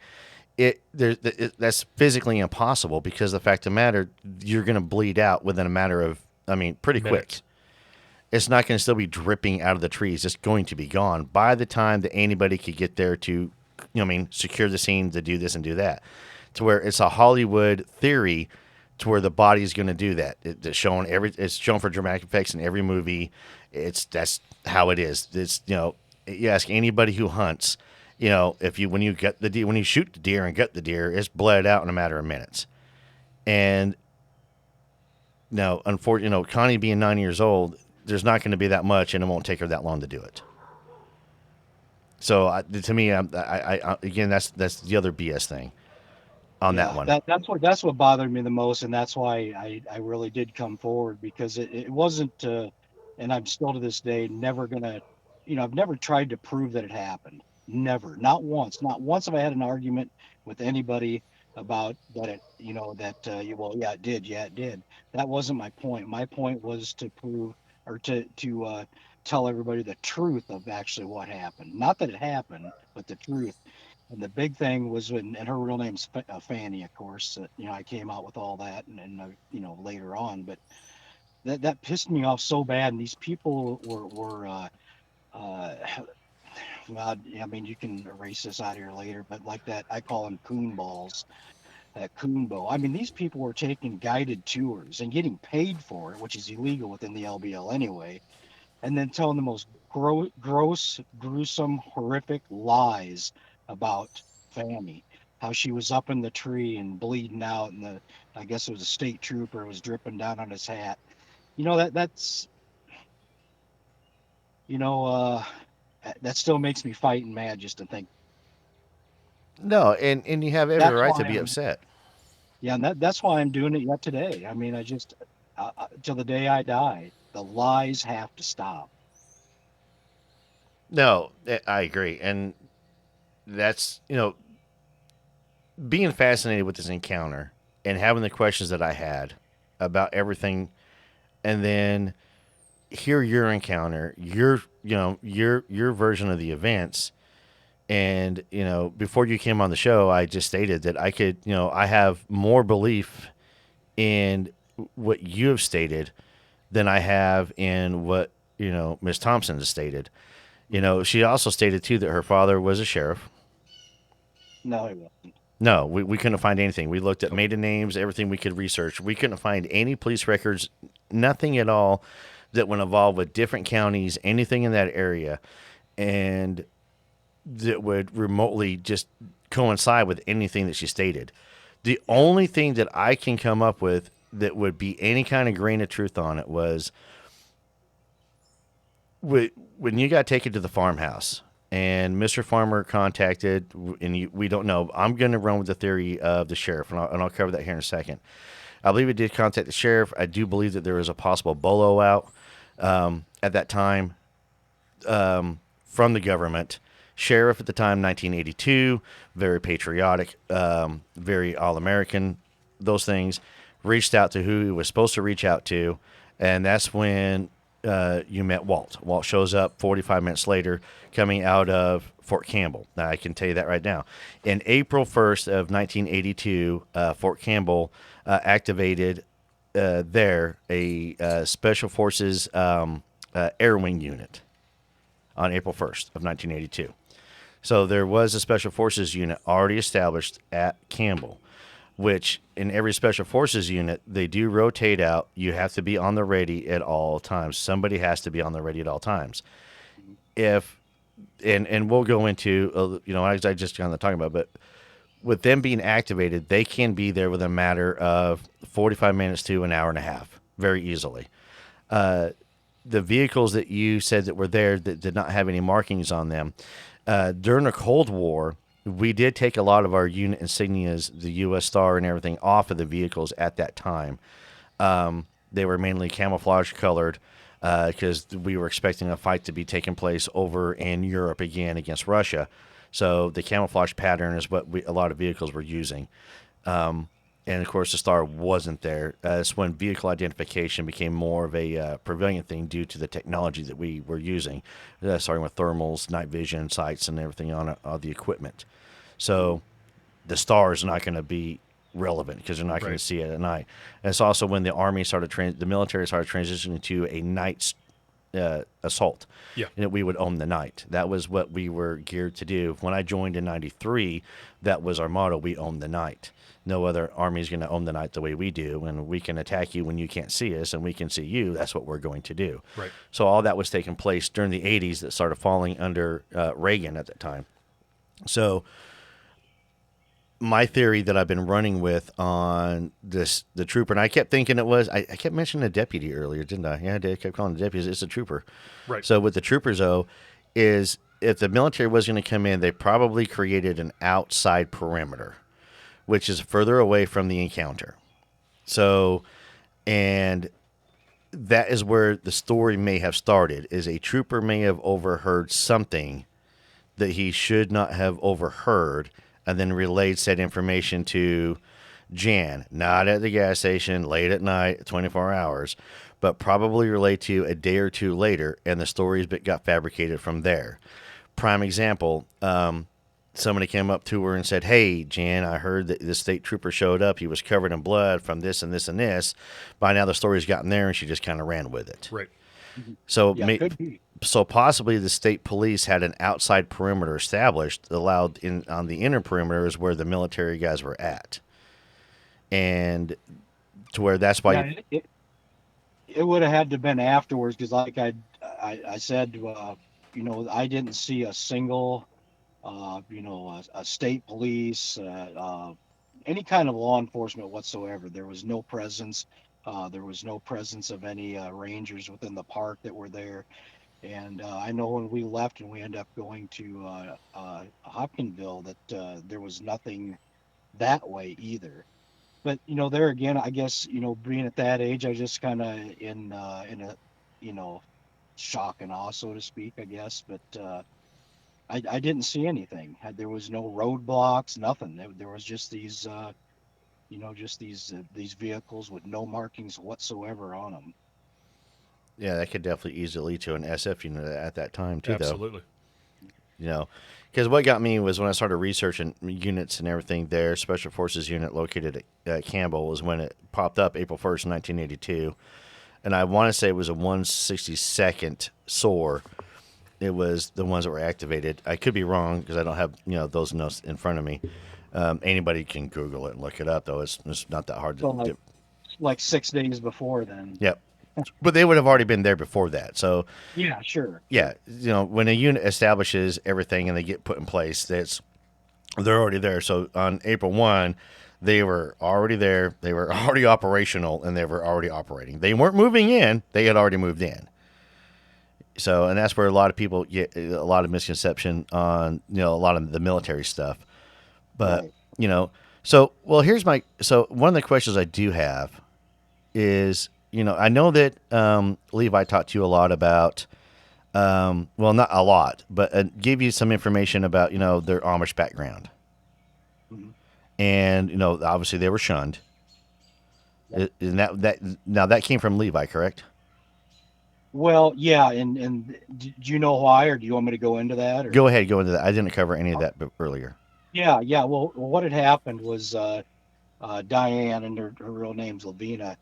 S3: that's physically impossible, because the fact of the matter, you're going to bleed out within a matter of, pretty quick. It's not going to still be dripping out of the trees. It's going to be gone by the time that anybody could get there to, secure the scene, to do this and do that. To where it's a Hollywood theory to where the body is going to do that. It's shown for dramatic effects in every movie. That's how it is. It's, you ask anybody who hunts, when you shoot the deer and gut the deer, it's bled out in a matter of minutes. And now, unfortunately, Connie being 9 years old, there's not going to be that much, and it won't take her that long to do it. So to me, again, that's the other BS thing on that one.
S2: That's what bothered me the most, and that's why I really did come forward, because it wasn't, and I'm still to this day never gonna, I've never tried to prove that it happened. Never, not once have I had an argument with anybody about that it, it did. That wasn't my point. My point was to prove, or to tell everybody the truth of actually what happened. Not that it happened, but the truth. And the big thing was and her real name's Fanny, of course. I came out with all that, and later on. But that pissed me off so bad. And these people were well, you can erase this out of here later, but like that, I call them coon balls. That coonbo. These people were taking guided tours and getting paid for it, which is illegal within the LBL anyway, and then telling the most gross, gruesome, horrific lies about Fanny. How she was up in the tree and bleeding out, and I guess it was a state trooper was dripping down on his hat. That's that still makes me fighting mad just to think.
S3: No, and you have every
S2: That's
S3: right to
S2: why
S3: be
S2: I'm
S3: upset.
S2: Yeah, and that's why I'm doing it yet today. I mean, I just till the day I die, the lies have to stop.
S3: No, I agree, and that's being fascinated with this encounter and having the questions that I had about everything, and then hear your encounter, your version of the events. And before you came on the show, I just stated that I have more belief in what you have stated than I have in what Miss Thompson has stated. She also stated too that her father was a sheriff.
S2: No, he wasn't.
S3: No, we couldn't find anything. We looked at maiden names, everything we could research. We couldn't find any police records, nothing at all that would involve with different counties, anything in that area, and that would remotely just coincide with anything that she stated. The only thing that I can come up with that would be any kind of grain of truth on it was when you got taken to the farmhouse and Mr. Farmer contacted, and we don't know. I'm going to run with the theory of the sheriff, and I'll cover that here in a second. I believe he did contact the sheriff. I do believe that there was a possible bolo out at that time from the government. Sheriff at the time, 1982, very patriotic, very all-American, those things. Reached out to who he was supposed to reach out to, and that's when you met Walt. Walt shows up 45 minutes later coming out of Fort Campbell. Now, I can tell you that right now. In April 1st of 1982, Fort Campbell activated a Special Forces Air Wing unit on April 1st of 1982. So there was a Special Forces unit already established at Campbell, which in every Special Forces unit, they do rotate out. You have to be on the ready at all times. Somebody has to be on the ready at all times. And we'll go into, as I just kind of talking about, but with them being activated, they can be there within a matter of 45 minutes to an hour and a half, very easily. The vehicles that you said that were there that did not have any markings on them, during the Cold War, we did take a lot of our unit insignias, the U.S. Star and everything, off of the vehicles at that time. They were mainly camouflage colored because we were expecting a fight to be taking place over in Europe again against Russia. So the camouflage pattern is what a lot of vehicles were using. And, of course, the Star wasn't there. That's when vehicle identification became more of a prevalent thing due to the technology that we were using, starting with thermals, night vision, sights, and everything on the equipment. So the Star is not going to be relevant because they're not going to see it at night. And it's also when the Army the military started transitioning to a night assault.
S4: Yeah.
S3: And we would own the night. That was what we were geared to do. When I joined in 93, that was our motto. We own the night. No other army is going to own the night the way we do, and we can attack you when you can't see us, and we can see you. That's what we're going to do.
S4: Right.
S3: So all that was taking place during the 80s that started falling under Reagan at that time. So my theory that I've been running with on the trooper, and I kept thinking I kept mentioning a deputy earlier, didn't I? Yeah, I did. I kept calling the deputies. It's a trooper.
S4: Right.
S3: So with the troopers, though, is if the military was going to come in, they probably created an outside perimeter, which is further away from the encounter. So, and that is where the story may have started, is a trooper may have overheard something that he should not have overheard, and then relayed said information to Jan, not at the gas station, late at night, 24 hours, but probably relayed to a day or two later, and the stories got fabricated from there. Prime example, somebody came up to her and said, "Hey, Jan, I heard that this state trooper showed up. He was covered in blood from this and this and this." By now the story's gotten there, and she just kind of ran with it.
S4: Right.
S3: So,
S2: Yeah, could be.
S3: so possibly the state police had an outside perimeter established, allowed on the inner perimeter is where the military guys were at. And to where that's why...
S2: Yeah, it would have had to have been afterwards because, like I said, I didn't see a single, a state police, any kind of law enforcement whatsoever. There was no presence. There was no presence of any rangers within the park that were there. And I know when we left and we ended up going to Hopkinville that there was nothing that way either. But there again, I guess being at that age, I just kind of in a you know shock and awe, so to speak, I guess. But I didn't see anything. There was no roadblocks, nothing. There was just these vehicles with no markings whatsoever on them.
S3: Yeah, that could definitely easily lead to an SF unit at that time too,
S4: Absolutely.
S3: though. Because what got me was when I started researching units and everything there, Special Forces unit located at Campbell was when it popped up April 1st, 1982. And I want to say it was a 162nd SOAR. It was the ones that were activated. I could be wrong because I don't have those notes in front of me. Anybody can Google it and look it up, though. It's not that hard to
S2: So
S3: do.
S2: like 6 days before then.
S3: Yep. But they would have already been there before that. So,
S2: Yeah, sure.
S3: yeah, when a unit establishes everything and they get put in place, they're already there. So on April 1, they were already there. They were already operational, and they were already operating. They weren't moving in. They had already moved in. So, and that's where a lot of people get a lot of misconception on, a lot of the military stuff. But,
S2: Right.
S3: so one of the questions I do have is, I know that Levi talked to you a lot about, well, not a lot, but gave you some information about, their Amish background.
S2: Mhm.
S3: And, obviously they were shunned.
S2: Yeah.
S3: And that came from Levi, correct?
S2: Well, yeah, and do you know why, or do you want me to go into that? Or
S3: Go ahead, go into that. I didn't cover any of that earlier.
S2: yeah, yeah. Well, what had happened was Diane, and her real name's Lavina.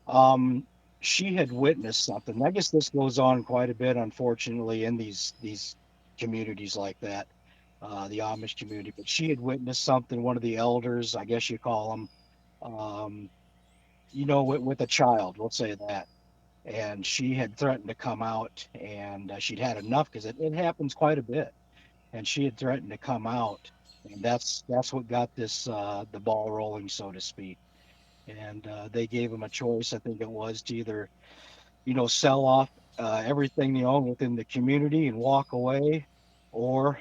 S2: Um, she had witnessed something. I guess this goes on quite a bit, unfortunately, in these communities like that, the Amish community. But she had witnessed something. One of the elders, I guess you call them, um, with a child. We'll say that. And she had threatened to come out, and she'd had enough because it happens quite a bit. And she had threatened to come out, and that's what got this the ball rolling, so to speak. And they gave him a choice. I think it was to either sell off everything they own within the community and walk away, or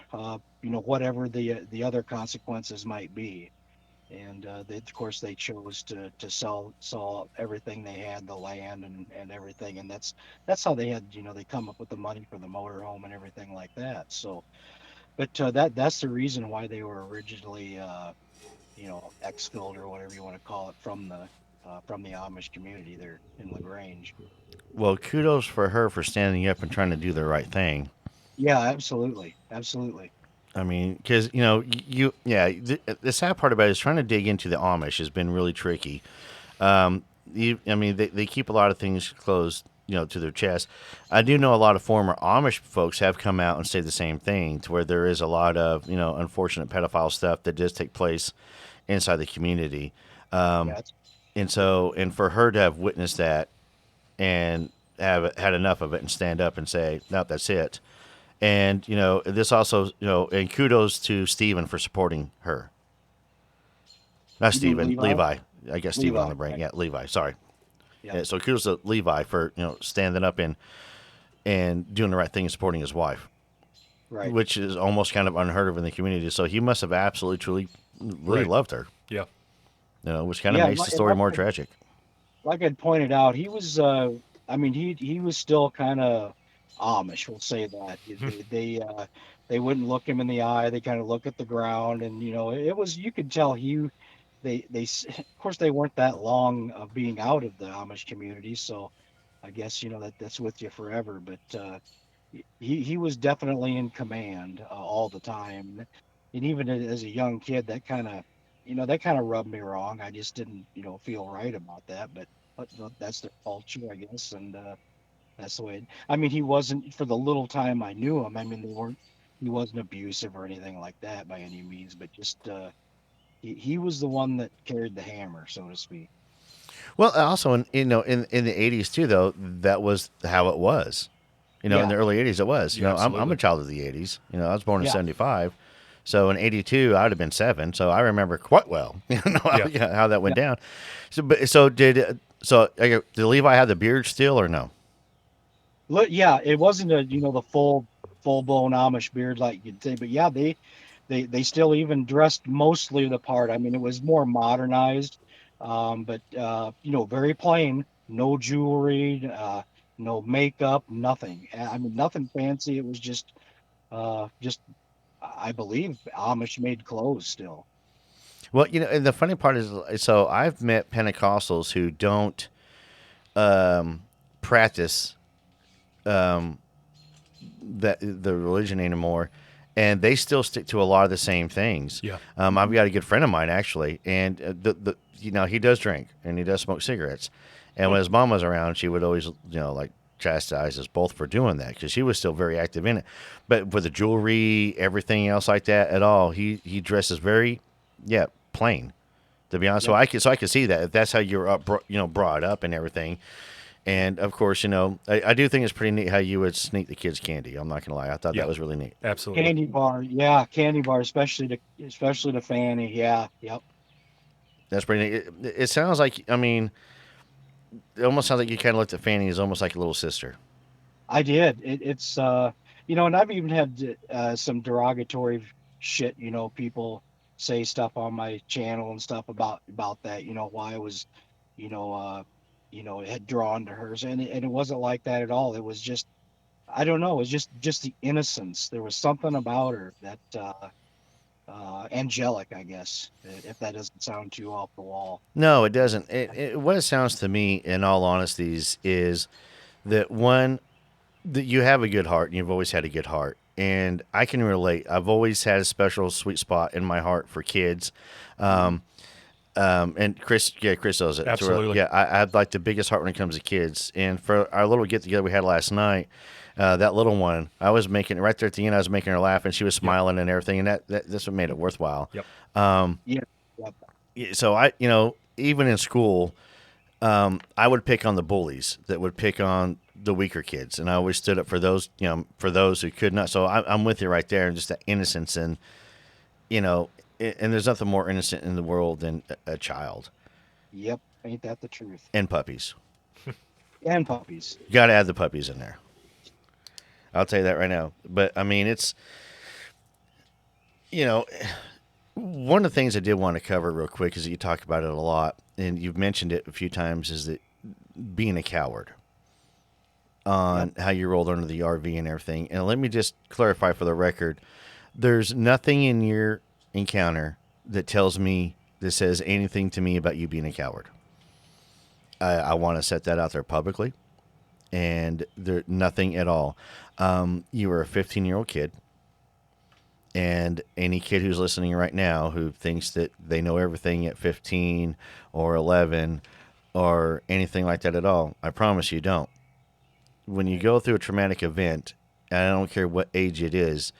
S2: whatever the other consequences might be. And of course they chose to sell everything they had, the land and everything. And that's how they had they come up with the money for the motorhome and everything like that. So, but that's the reason why they were originally expelled, or whatever you want to call it, from the Amish community there in LaGrange.
S3: Well, kudos for her for standing up and trying to do the right thing.
S2: Yeah, absolutely, absolutely.
S3: I mean, because the sad part about it is trying to dig into the Amish has been really tricky. They keep a lot of things closed, to their chest. I do know a lot of former Amish folks have come out and say the same thing, to where there is a lot of unfortunate pedophile stuff that does take place inside the community.
S2: Yeah,
S3: And for her to have witnessed that and have had enough of it and stand up and say, no, that's it. And, this also, and kudos to Stephen for supporting her. Not
S2: You mean
S3: Stephen, Levi. I guess Stephen
S2: Levi,
S3: on the brain.
S2: right.
S3: Yeah, Levi. Sorry.
S2: Yeah.
S3: Yeah, so kudos to Levi for, standing up and doing the right thing and supporting his wife,
S2: Right.
S3: which is almost kind of unheard of in the community. So he must have absolutely, truly, really
S4: Right.
S3: loved her,
S4: Yeah.
S3: which kind of
S2: Yeah,
S3: makes the
S2: and
S3: story more tragic.
S2: like I'd pointed out, he was he was still kind of Amish, we'll say that. They wouldn't look him in the eye. They kind of look at the ground, and it was, you could tell of course they weren't that long of being out of the Amish community, so I guess that's with you forever. But he was definitely in command all the time. And even as a young kid, that kind of rubbed me wrong. I just didn't feel right about that. But that's their culture, I guess. And that's the way he wasn't, for the little time I knew him, he wasn't abusive or anything like that by any means, but just he was the one that carried the hammer, so to speak.
S3: Well, also in the 80s too, though, that was how it was. You know, in
S2: Yeah.
S3: the early 80s, it was. You
S4: Yeah,
S3: know, I'm a
S4: absolutely.
S3: child of the 80s. You know, I was born in
S2: Yeah.
S3: 75. So in 82, I would have been 7. So I remember quite well, you know,
S4: Yeah.
S3: how that went
S2: Yeah.
S3: down. Did Levi have the beard still or no?
S2: Yeah, it wasn't the full blown Amish beard like you'd say, but yeah, they still even dressed mostly the part. I mean, it was more modernized, but very plain, no jewelry, no makeup, nothing. I mean, nothing fancy. It was just I believe Amish made clothes still.
S3: Well, you know, and the funny part is, so I've met Pentecostals who don't practice the religion anymore, and they still stick to a lot of the same things.
S4: Yeah.
S3: I've got a good friend of mine actually, and he does drink and he does smoke cigarettes, and when his mom was around, she would always like chastise us both for doing that because she was still very active in it. But with the jewelry, everything else like that at all, he dresses very plain. To be honest,
S2: Yeah.
S3: so I could see that if that's how you're brought up and everything. And of course, I do think it's pretty neat how you would sneak the kids candy. I'm not gonna lie, I thought
S4: Yeah.
S3: that was really neat.
S4: Absolutely.
S2: Candy bar, especially to Fanny. Yeah, yep.
S3: That's pretty neat. It sounds like, I mean, it almost sounds like you kind of looked at Fanny as almost like a little sister.
S2: I did. It's and I've even had some derogatory shit. People say stuff on my channel and stuff about that. Why I was, had drawn to hers, and it wasn't like that at all. It was just, I don't know. It was just the innocence. There was something about her that angelic, I guess, if that doesn't sound too off the wall.
S3: No, it doesn't. What it sounds to me, in all honesty, is that one, that you have a good heart and you've always had a good heart. And I can relate. I've always had a special sweet spot in my heart for kids. And Chris knows it.
S4: Absolutely.
S3: I have like the biggest heart when it comes to kids. And for our little get together we had last night, that little one, I was making right there at the end. I was making her laugh, and she was smiling and everything. And that's what made it worthwhile.
S4: Yep.
S2: Yeah. Yep.
S3: So even in school, I would pick on the bullies that would pick on the weaker kids, and I always stood up for those, for those who could not. So I'm with you right there, and just that innocence, and and there's nothing more innocent in the world than a child.
S2: Yep. Ain't that the truth?
S3: And puppies.
S2: And puppies.
S3: You got to add the puppies in there. I'll tell you that right now. But I mean, it's one of the things I did want to cover real quick is that you talk about it a lot, and you've mentioned it a few times, is that being a coward on how you rolled under the RV and everything. And let me just clarify for the record, there's nothing in your encounter that says anything to me about you being a coward. I want to set that out there publicly, and there nothing at all. You were a 15-year-old kid. And any kid who's listening right now who thinks that they know everything at 15 or 11 or anything like that at all, I promise you don't. When you go through a traumatic event, and I don't care what age it is,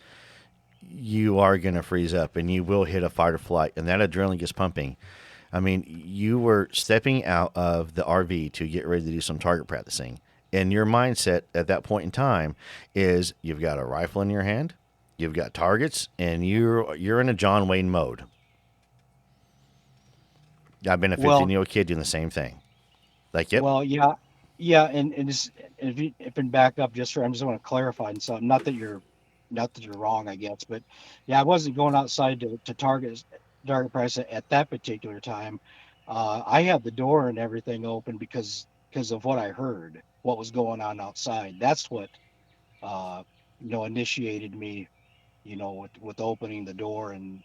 S3: you are going to freeze up and you will hit a fight or flight, and that adrenaline gets pumping. I mean, you were stepping out of the RV to get ready to do some target practicing. And your mindset at that point in time is you've got a rifle in your hand, you've got targets, and you're in a John Wayne mode. I've been a 15-year-old kid doing the same thing. Like, yep.
S2: Well, yeah, and if you back up I just want to clarify something. Not that you're wrong, I guess, but yeah, I wasn't going outside to target practice at that particular time. I had the door and everything open because of what I heard, what was going on outside. That's what initiated me, with opening the door and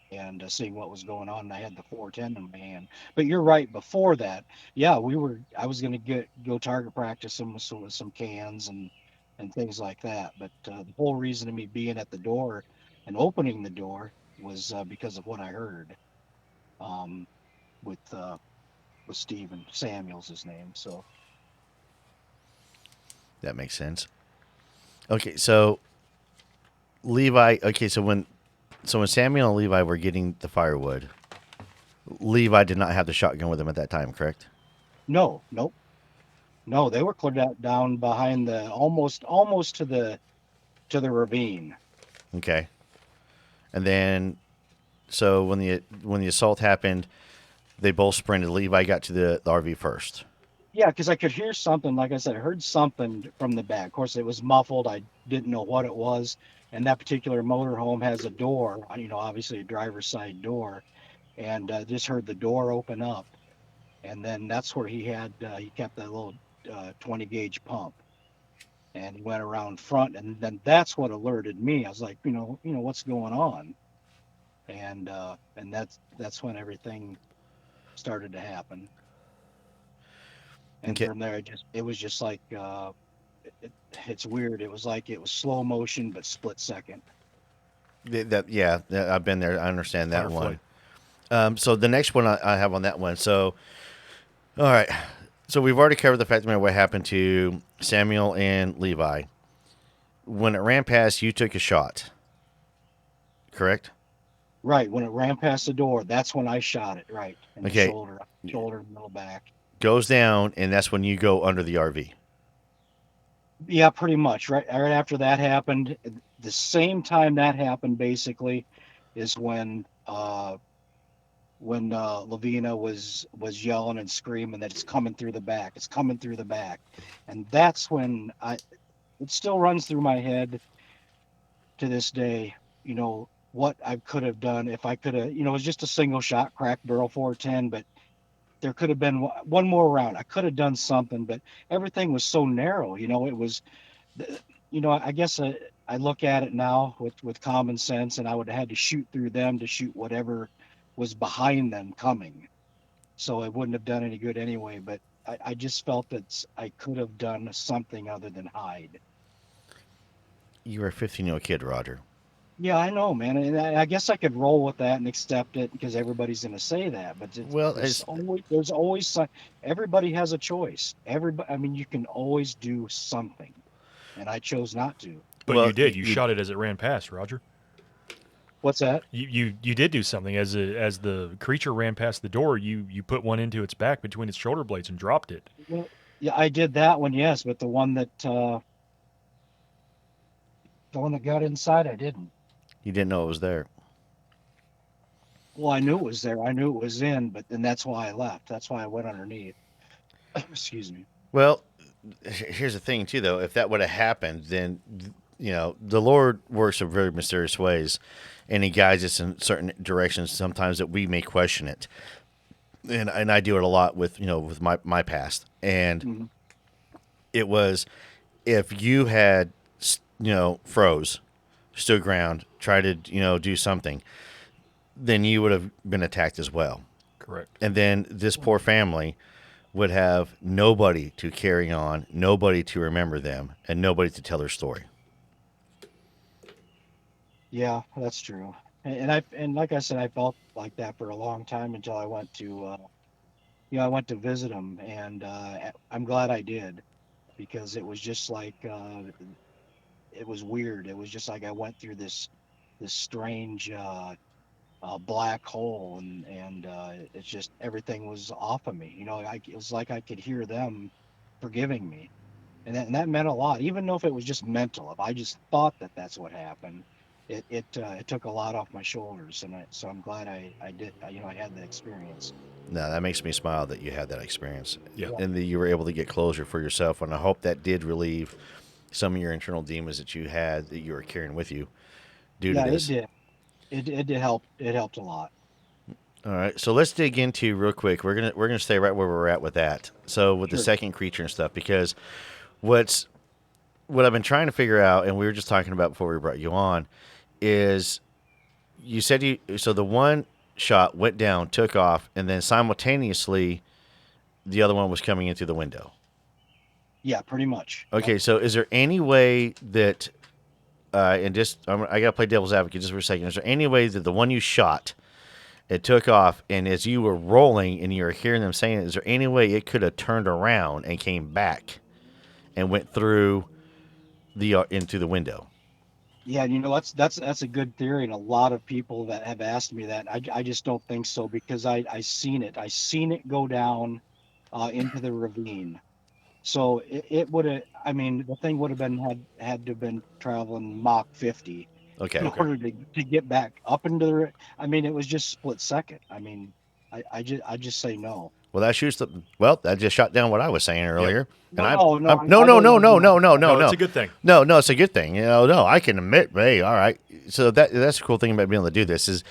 S2: seeing what was going on. And I had the 410 in my hand. But you're right. Before that, yeah, I was going to go target practice with some cans and things like that. But the whole reason of me being at the door and opening the door was because of what I heard. With Stephen Samuel's his name. So
S3: that makes sense. Okay, so Levi. Okay, so when Samuel and Levi were getting the firewood, Levi did not have the shotgun with him at that time, correct?
S2: no, nope. No, they were clear down behind the almost to the ravine.
S3: Okay. And then, so when the assault happened, they both sprinted. Levi got to the RV first.
S2: Yeah, because I could hear something. Like I said, I heard something from the back. Of course, it was muffled. I didn't know what it was. And that particular motorhome has a door, obviously a driver's side door, and just heard the door open up. And then that's where he kept that little 20 gauge pump, and he went around front, and then that's what alerted me. I was like, what's going on? And that's when everything started to happen. And
S3: Okay.
S2: from there, it was just like it's weird. It was like it was slow motion but split second.
S3: Yeah, I've been there. I understand that
S4: Firefly.
S3: one. So the next one I have on that one. So, all right. So we've already covered the fact that what happened to Samuel and Levi. When it ran past, you took a shot. Correct?
S2: Right when it ran past the door, that's when I shot it. Right in
S3: Okay.
S2: the shoulder, middle back.
S3: Goes down, and that's when you go under the RV.
S2: Yeah, pretty much. Right after that happened, the same time that happened, basically, is when Lavina was yelling and screaming that it's coming through the back. It's coming through the back, and that's when it still runs through my head to this day. What I could have done if I could have. It was just a single shot, cracked barrel 410, but there could have been one more round. I could have done something, but everything was so narrow. It was, I guess I look at it now with common sense, and I would have had to shoot through them to shoot whatever was behind them coming. So it wouldn't have done any good anyway. But I just felt that I could have done something other than hide.
S3: You were a 15-year-old kid, Roger.
S2: Yeah, I know, man, and I guess I could roll with that and accept it because everybody's going to say that. But there's always everybody has a choice. Everybody, I mean, you can always do something, and I chose not to.
S4: But
S3: Well,
S4: you did. You shot it as it ran past, Roger.
S2: What's that?
S4: You did do something as the creature ran past the door. You put one into its back between its shoulder blades and dropped it.
S2: Well, yeah, I did that one, yes, but the one that got inside, I didn't.
S3: You didn't know it was there.
S2: Well, I knew it was there. I knew it was in, but then that's why I left. That's why I went underneath. Excuse me.
S3: Well, here's the thing, too, though. If that would have happened, then, the Lord works in very mysterious ways, and he guides us in certain directions sometimes that we may question it. And I do it a lot with, with my past. And it was, if you had, froze, stood ground, tried to, do something, then you would have been attacked as well.
S4: Correct.
S3: And then this poor family would have nobody to carry on, nobody to remember them, and nobody to tell their story.
S2: Yeah, that's true. And like I said, I felt like that for a long time until I went to I went to visit them, and I'm glad I did, because it was just like it was weird. It was just like I went through this strange black hole, and it's just everything was off of me. It was like I could hear them forgiving me, and that meant a lot. Even though if it was just mental, if I just thought that that's what happened, it took a lot off my shoulders, and so I'm glad I did. I had the experience.
S3: No, that makes me smile that you had that experience.
S4: Yeah.
S3: And that you were able to get closure for yourself. And I hope that did relieve some of your internal demons that you had that you were carrying with you due to this.
S2: Yeah, it did. It did help. It helped a lot.
S3: All right, so let's dig into real quick. We're gonna stay right where we're at with that. So with the
S2: Sure.
S3: second creature and stuff, because what I've been trying to figure out, and we were just talking about before we brought you on, is you said so the one shot went down, took off, and then simultaneously the other one was coming in through the window.
S2: Yeah, pretty much.
S3: Okay, so is there any way that, I gotta play devil's advocate just for a second. Is there any way that the one you shot, it took off, and as you were rolling and you were hearing them saying it, is there any way it could have turned around and came back and went through into the window?
S2: Yeah, that's a good theory, and a lot of people that have asked me that. I just don't think so, because I seen it. I seen it go down into the ravine. So it would have. I mean, the thing would have been had to have been traveling Mach 50 in
S3: Okay.
S2: order to get back up into the. I mean, it was just split second. I mean, I just say no.
S3: Well, that just shot down what I was saying earlier. And
S2: No, no,
S3: no,
S2: I
S3: no,
S2: don't
S3: no,
S2: wanna
S3: no,
S2: do
S3: no,
S2: that.
S3: no, no,
S4: It's
S3: no.
S4: a good thing.
S3: No, it's a good thing. No, I can admit, hey, all right. So that's the cool thing about being able to do this is,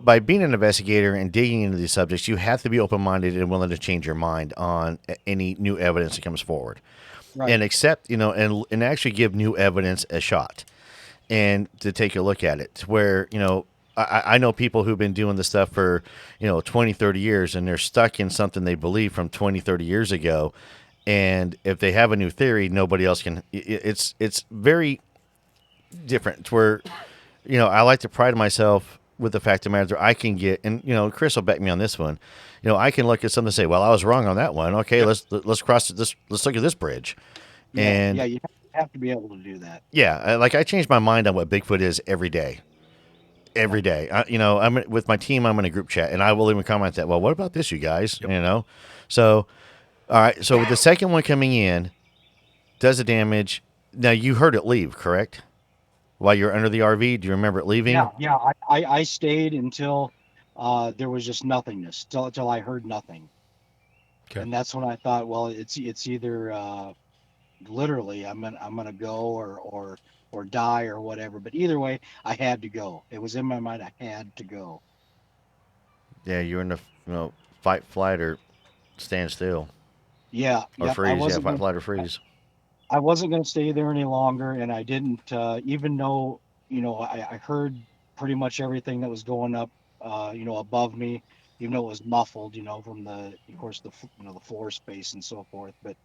S3: by being an investigator and digging into these subjects, you have to be open-minded and willing to change your mind on any new evidence that comes forward,
S2: Right.
S3: and accept, and actually give new evidence a shot, and to take a look at it. To where I know people who've been doing this stuff for 20, 30 years, and they're stuck in something they believe from 20, 30 years ago. And if they have a new theory, nobody else can. It's very different. It's where, I like to pride myself with the fact of the matter I can get, and Chris will back me on this one. I can look at something and say, well, I was wrong on that one. Okay, let's cross this. Let's look at this bridge. And
S2: yeah, you have to be able to do that.
S3: yeah, I change my mind on what Bigfoot is every day. Every day, I'm with my team. I'm in a group chat, and I will even comment that. Well, what about this, you guys?
S4: Yep.
S3: So, all right. So with the second one coming in, does the damage. Now you heard it leave, correct? While you're under the RV, do you remember it leaving?
S2: Yeah. I stayed until there was just nothingness, till I heard nothing.
S4: Okay.
S2: And that's when I thought, well, it's either literally I'm gonna go or die or whatever. But either way, I had to go. It was in my mind. I had to go.
S3: Yeah, you're in the fight, flight, or stand still,
S2: Yeah.
S3: or
S2: Yep,
S3: freeze. Yeah, fight, flight, or freeze.
S2: I wasn't going to stay there any longer, and I didn't, even though, I heard pretty much everything that was going up, above me, even though it was muffled, from of course, the floor space and so forth. But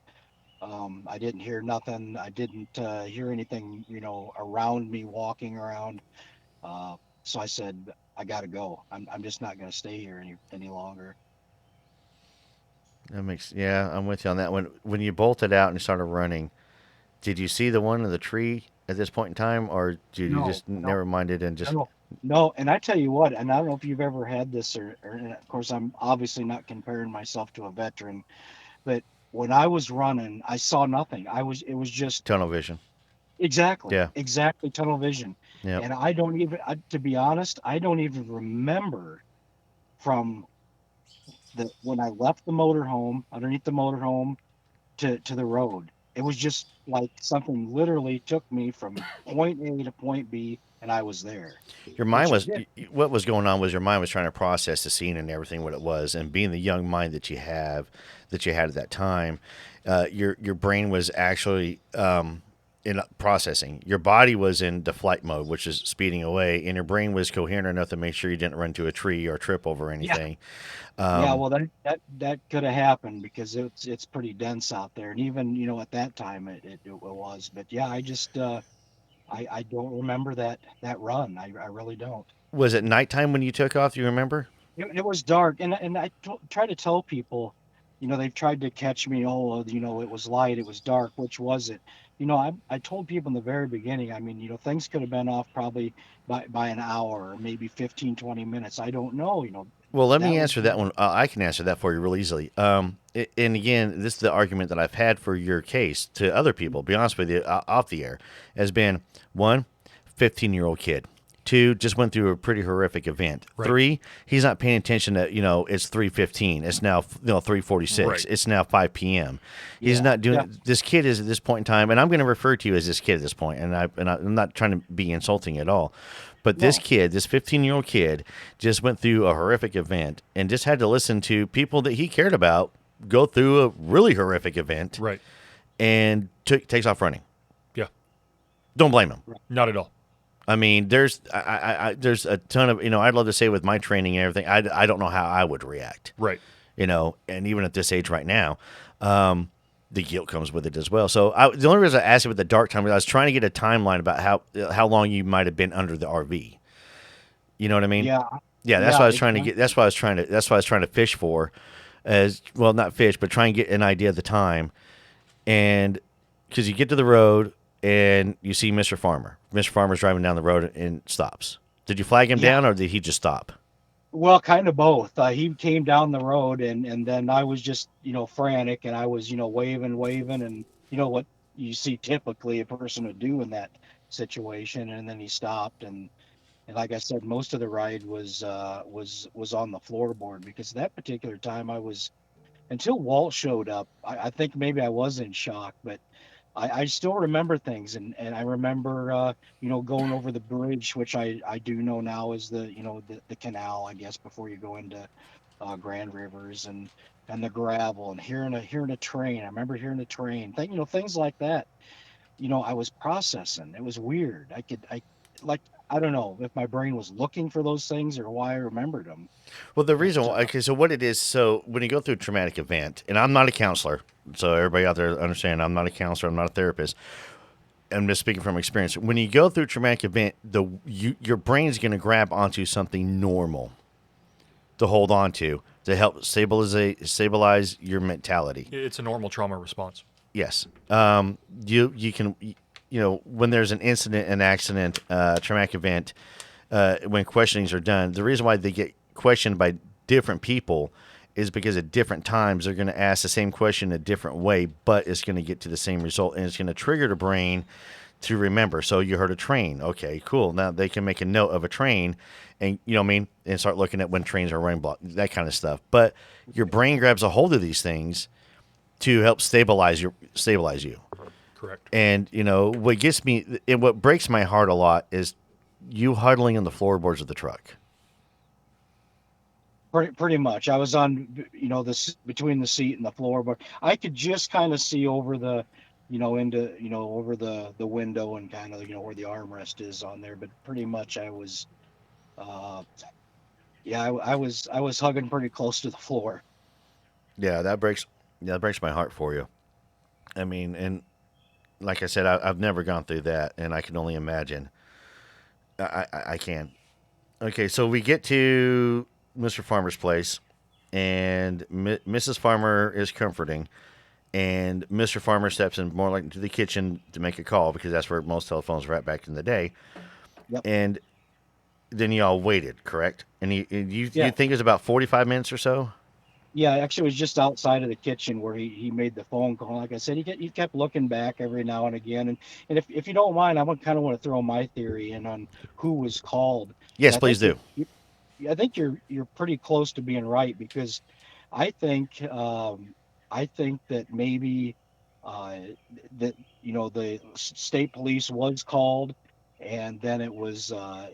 S2: I didn't hear nothing. I didn't hear anything, around me walking around. So I said, I got to go. I'm just not going to stay here any longer.
S3: I'm with you on that one. When you bolted out and started running, did you see the one in the tree at this point in time, or did you just never minded and just?
S2: No, and I tell you what, and I don't know if you've ever had this, or of course, I'm obviously not comparing myself to a veteran, but when I was running, I saw nothing. It was just
S3: Tunnel vision.
S2: exactly
S3: Yeah.
S2: tunnel vision.
S3: Yeah.
S2: And I don't even, to be honest, I don't even remember from when I left the motorhome, underneath the motorhome, to the road. It was just like something literally took me from point A to point B, and I was there.
S3: Your mind
S2: Which
S3: was
S2: it
S3: what was going on was your mind was trying to process the scene and everything what it was, and being the young mind that you had at that time, your brain was actually in processing. Your body was in the flight mode, which is speeding away, and your brain was coherent enough to make sure you didn't run into a tree or trip over anything.
S2: Yeah, well, that could have happened because it's pretty dense out there, and even at that time it was. But yeah, I just I don't remember that run. I really don't.
S3: Was it nighttime when you took off? Do you remember?
S2: It was dark, and try to tell people, they've tried to catch me. Oh, it was light, it was dark. Which was it? I told people in the very beginning. I mean, things could have been off probably by an hour or maybe 15, 20 minutes. I don't know.
S3: Well, let
S2: That
S3: me
S2: was
S3: answer that one. I can answer that for you real easily. And again, this is the argument that I've had for your case to other people, be honest with you, off the air, has been 1, 15-year-old kid. 2, just went through a pretty horrific event.
S4: Right.
S3: 3, he's not paying attention to, it's 3:15. It's now 3:46.
S4: Right.
S3: It's now 5 p.m. He's
S2: Yeah,
S3: not doing
S2: yeah.
S3: This kid is at this point in time, and I'm going to refer to you as this kid at this point, and I'm not trying to be insulting at all. But this
S2: No.
S3: kid, this 15-year-old kid, just went through a horrific event and just had to listen to people that he cared about go through a really horrific event,
S4: Right.
S3: and takes off running.
S4: Yeah.
S3: Don't blame him.
S4: Not at all.
S3: I mean, there's a ton of, I'd love to say with my training and everything, I don't know how I would react,
S4: Right.
S3: and even at this age right now, the guilt comes with it as well. So the only reason I asked you about the dark time is I was trying to get a timeline about how long you might have been under the RV. You know what I mean?
S2: Yeah.
S3: Yeah, that's
S2: Yeah,
S3: what I was trying to
S2: yeah.
S3: get. That's what I was trying to fish for, as well, not fish, but try and get an idea of the time. And because you get to the road and you see Mr. Farmer. Mr. Farmer's driving down the road and stops. Did you flag him
S2: Yeah.
S3: down, or did he just stop?
S2: Well, kind of both. He came down the road, and then I was just, frantic, and I was, waving, and what you see typically a person would do in that situation, and then he stopped, and like I said, most of the ride was on the floorboard because that particular time I was until Walt showed up. I think maybe I was in shock, but I still remember things, and I remember going over the bridge, which I do know now is the canal, I guess, before you go into Grand Rivers, and the gravel, and hearing a train. I remember hearing a train. Things like that. I was processing. It was weird. Like, I don't know if my brain was looking for those things or why I remembered them.
S3: Well, the reason
S2: But
S3: why, okay, so what it is, so when you go through a traumatic event, and I'm not a counselor, so everybody out there understand, I'm not a counselor, I'm not a therapist. I'm just speaking from experience. When you go through a traumatic event, your brain's going to grab onto something normal to hold on to help stabilize your mentality.
S4: It's a normal trauma response.
S3: Yes. You can, when there's an incident, an accident, traumatic event, when questionings are done, the reason why they get questioned by different people is because at different times they're going to ask the same question a different way, but it's going to get to the same result, and it's going to trigger the brain to remember. So you heard a train. Okay, cool. Now they can make a note of a train and, and start looking at when trains are running, that kind of stuff. But your brain grabs a hold of these things to help stabilize you.
S4: Correct.
S3: And, what gets me, and what breaks my heart a lot is you huddling on the floorboards of the truck.
S2: Pretty much. I was on, between the seat and the floor, but I could just kind of see over the, over the window and kind of, where the armrest is on there. But pretty much I was, I was hugging pretty close to the floor.
S3: Yeah, that breaks my heart for you. I mean, and like I said, I've never gone through that, and I can only imagine. I can. Okay, so we get to Mr. Farmer's place, and Mrs. Farmer is comforting, and Mr. Farmer steps in more like into the kitchen to make a call because that's where most telephones were at back in the day.
S2: Yep.
S3: And then y'all waited, correct? And you
S2: Yeah.
S3: think it was about 45 minutes or so?
S2: Yeah, actually, it was just outside of the kitchen where he made the phone call. Like I said, he kept looking back every now and again. And if you don't mind, I kind of want to throw my theory in on who was called.
S3: Yes,
S2: And I
S3: please
S2: think
S3: do.
S2: I think you're pretty close to being right because I think that maybe that the state police was called, and then it was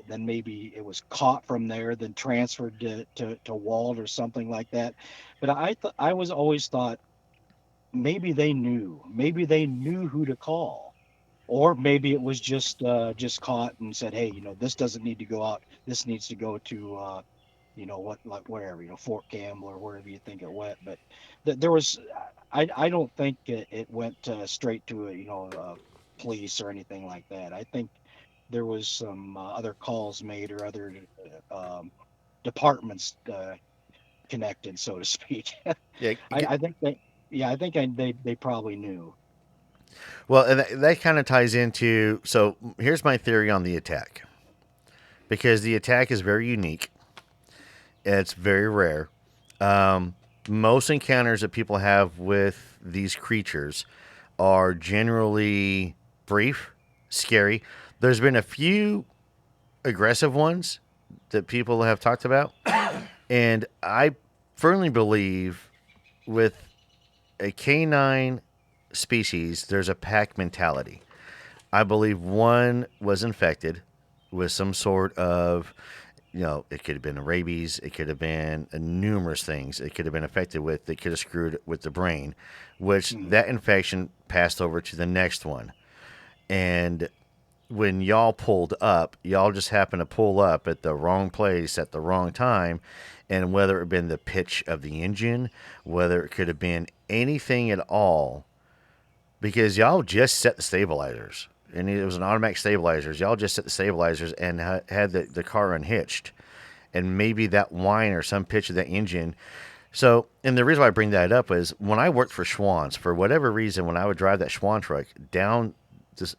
S2: then maybe it was caught from there, then transferred to Wald or something like that. But I was always thought maybe they knew who to call, or maybe it was just caught and said, hey, this doesn't need to go out, this needs to go to wherever, Fort Campbell or wherever you think it went. But there was, I don't think it went straight to police or anything like that. I think there was some other calls made or other departments connected, so to speak.
S3: Yeah.
S2: I think they probably knew.
S3: Well, and that kind of ties into, so here's my theory on the attack. Because the attack is very unique. It's very rare. Most encounters that people have with these creatures are generally brief, scary. There's been a few aggressive ones that people have talked about. And I firmly believe with a canine species, there's a pack mentality. I believe one was infected with some sort of, it could have been rabies, it could have been numerous things. It could have been affected with, it could have screwed with the brain, which that infection passed over to the next one. And when y'all pulled up, y'all just happened to pull up at the wrong place at the wrong time. And whether it had been the pitch of the engine, whether it could have been anything at all, because y'all just set the stabilizers. And it was an automatic stabilizers. Y'all just set the stabilizers and had the car unhitched. And maybe that whine or some pitch of that engine. So, and the reason why I bring that up is when I worked for Schwann's, for whatever reason, when I would drive that Schwann truck down this,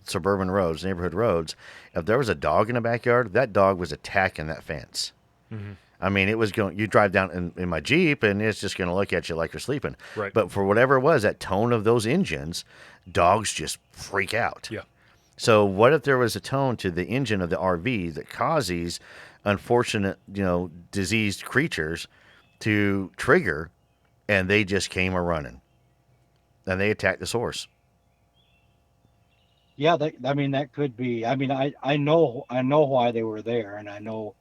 S3: suburban roads, neighborhood roads, if there was a dog in the backyard, that dog was attacking that fence. I mean, it was going. You drive down in my Jeep, and it's just going to look at you like you're sleeping.
S4: Right.
S3: But for whatever it was, that tone of those engines, dogs just freak out.
S4: Yeah.
S3: So what if there was a tone to the engine of the RV that causes unfortunate, diseased creatures to trigger, and they just came a running, and they attacked the source?
S2: Yeah, that could be. I mean, I know why they were there, and I know,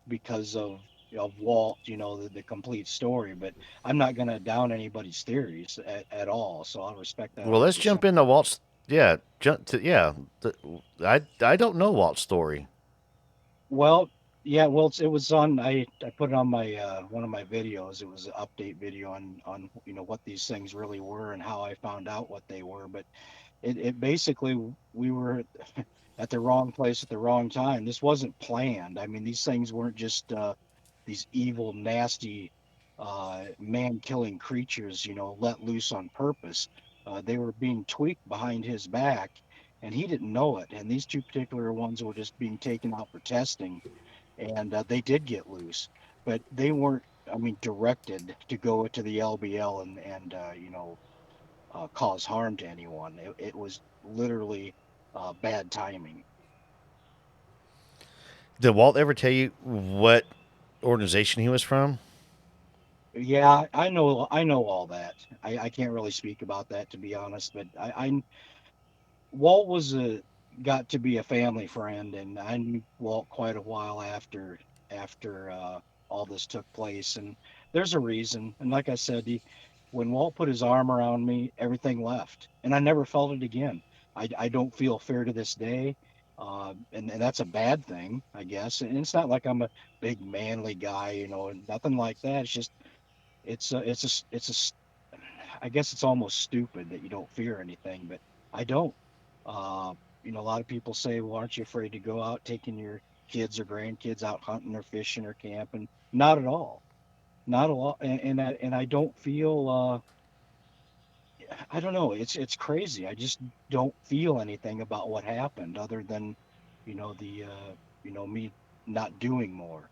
S2: because of Walt, the complete story. But I'm not gonna down anybody's theories at all. So I'll respect that.
S3: Well, let's jump into Walt's. Yeah, I don't know Walt's story.
S2: Well, yeah, well, it was on. I put it on my one of my videos. It was an update video on what these things really were and how I found out what they were. But it basically, we were at the wrong place at the wrong time. This wasn't planned. I mean, these things weren't just these evil, nasty, man-killing creatures, let loose on purpose. They were being tweaked behind his back, and he didn't know it. And these two particular ones were just being taken out for testing, and they did get loose, but they weren't, I mean, directed to go to the LBL and cause harm to anyone. It was literally bad timing.
S3: Did Walt ever tell you what organization he was from?
S2: Yeah, I know all that. I can't really speak about that, to be honest, but Walt got to be a family friend, and I knew Walt quite a while after all this took place, and there's a reason. And like I said, when Walt put his arm around me, everything left, and I never felt it again. I don't feel fear to this day, and that's a bad thing, I guess. And it's not like I'm a big manly guy, nothing like that. It's just I guess it's almost stupid that you don't fear anything, but I don't. A lot of people say, well, aren't you afraid to go out taking your kids or grandkids out hunting or fishing or camping? Not at all. Not a lot. And I don't feel, I don't know. It's crazy. I just don't feel anything about what happened other than, me not doing more.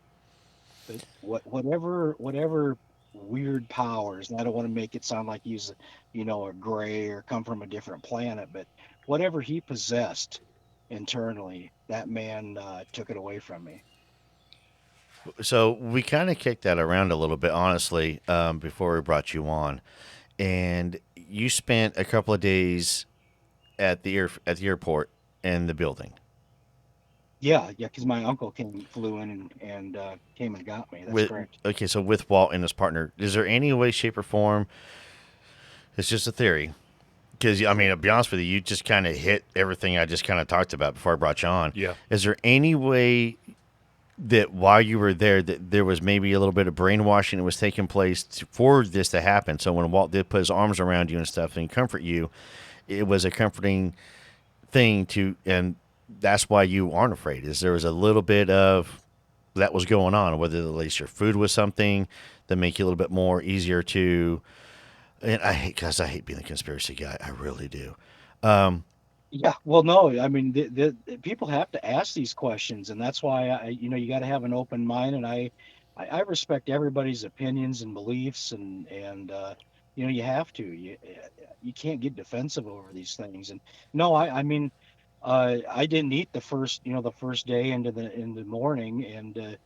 S2: But whatever weird powers, and I don't want to make it sound like he's, a gray or come from a different planet, but whatever he possessed internally, that man took it away from me.
S3: So we kind of kicked that around a little bit, honestly, before we brought you on, and you spent a couple of days at the airport and the building.
S2: Yeah, because my uncle flew in and came and got me. That's correct.
S3: Okay, so with Walt and his partner, is there any way, shape, or form? It's just a theory. Because, I mean, to be honest with you, you just kind of hit everything I just kind of talked about before I brought you on.
S4: Yeah.
S3: Is there any way that while you were there, that there was maybe a little bit of brainwashing that was taking place for this to happen? So when Walt did put his arms around you and stuff and comfort you, it was a comforting thing and that's why you aren't afraid. Is there was a little bit of that was going on, whether at least your food was something that make you a little bit more easier to. And I hate being a conspiracy guy. I really do.
S2: Yeah, well, no, I mean, the people have to ask these questions, and that's why you got to have an open mind, and I respect everybody's opinions and beliefs, and you have to. You can't get defensive over these things, and no, I mean. I didn't eat the first day in the morning, and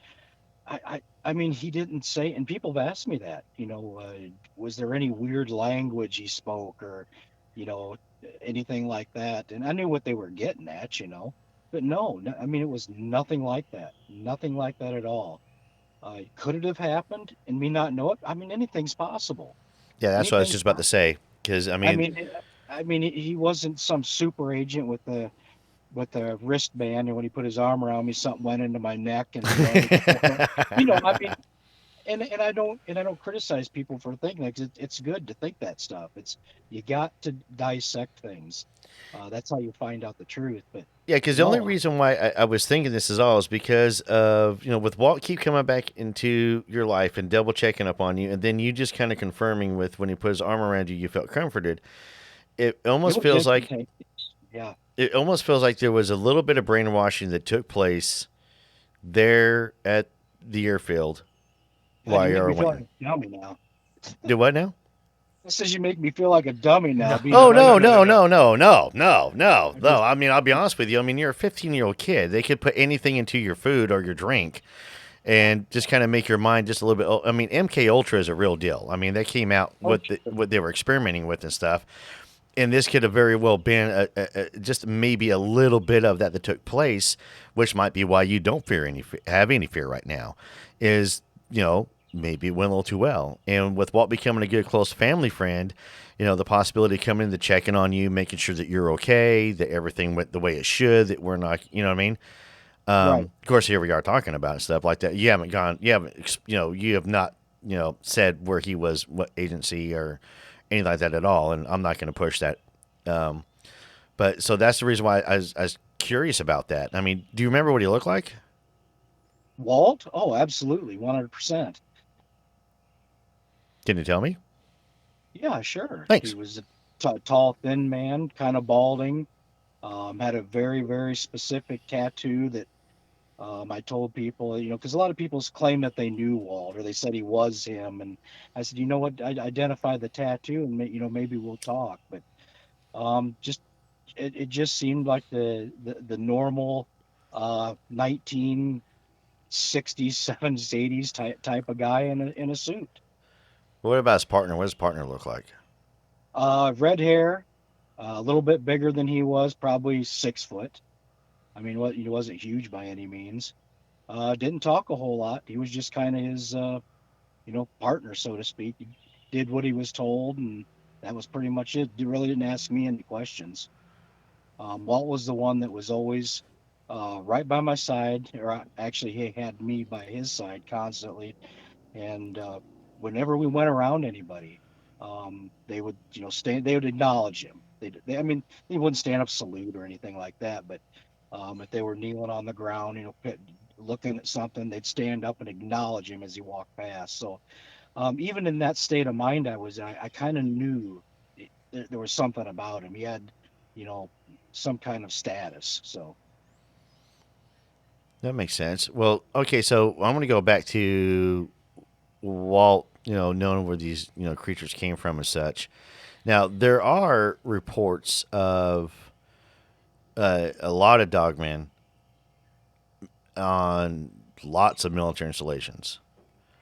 S2: I mean, he didn't say. And people have asked me that, was there any weird language he spoke, or, anything like that? And I knew what they were getting at, but no, I mean, it was nothing like that at all. Could it have happened and me not know it? I mean, anything's possible.
S3: Yeah, that's what I was just about to say. Because I
S2: mean, he wasn't some super agent with a wristband, and when he put his arm around me, something went into my neck, and I mean, and I don't criticize people for thinking that, 'cause it's good to think that stuff. You got to dissect things. That's how you find out the truth. But
S3: yeah, because the only reason why I was thinking this is because of with Walt keep coming back into your life and double checking up on you, and then you just kind of confirming with when he put his arm around you, you felt comforted. It almost feels like.
S2: Yeah.
S3: It almost feels like there was a little bit of brainwashing that took place there at the airfield
S2: God,
S3: while
S2: you
S3: you
S2: make
S3: were
S2: me feel
S3: waiting.
S2: like a dummy now.
S3: Do what now?
S2: It says you make me feel like a dummy now.
S4: No.
S2: Being
S3: Oh,
S2: right
S3: no,
S2: now.
S3: no.
S2: I just-
S3: I mean, I'll be honest with you. I mean, you're a 15-year-old kid. They could put anything into your food or your drink and just kind of make your mind just a little bit. I mean, MK Ultra is a real deal. I mean, they came out
S2: Oh,
S3: what they were experimenting with and stuff. And this could have very well been just maybe a little bit of that took place, which might be why you don't have any fear right now, is, maybe it went a little too well. And with Walt becoming a good, close family friend, the possibility of coming in to checking on you, making sure that you're okay, that everything went the way it should, that we're not, you know what I mean?
S2: Right.
S3: Of course, here we are talking about stuff like that. You have not, said where he was, what agency or anything like that at all. And I'm not going to push that. But so that's the reason why I was curious about that. I mean, do you remember what he looked like?
S2: Walt? Oh, absolutely, 100%.
S3: Can you tell me?
S2: Yeah, sure.
S3: Thanks.
S2: He was a tall, thin man, kind of balding. Had a very, very specific tattoo that I told people, because a lot of people claim that they knew Walt or they said he was him, and I said, you know what, I identify the tattoo, and maybe we'll talk. But just it just seemed like the normal 1960s, 70s, 80s type of guy in a suit.
S3: What about his partner? What does his partner look like?
S2: Red hair, a little bit bigger than he was, probably 6 foot. I mean, he wasn't huge by any means. Didn't talk a whole lot. He was just kind of his, partner, so to speak. He did what he was told, and that was pretty much it. He really didn't ask me any questions. Walt was the one that was always right by my side, or actually, he had me by his side constantly. And whenever we went around anybody, they would, they would acknowledge him. I mean, they wouldn't stand up, salute or anything like that, but if they were kneeling on the ground, looking at something, they'd stand up and acknowledge him as he walked past. So even in that state of mind I kind of knew there was something about him. He had, some kind of status. So
S3: That makes sense. Well, okay, so I'm going to go back to Walt, knowing where these, creatures came from and such. Now, there are reports of a lot of dogmen on lots of military installations.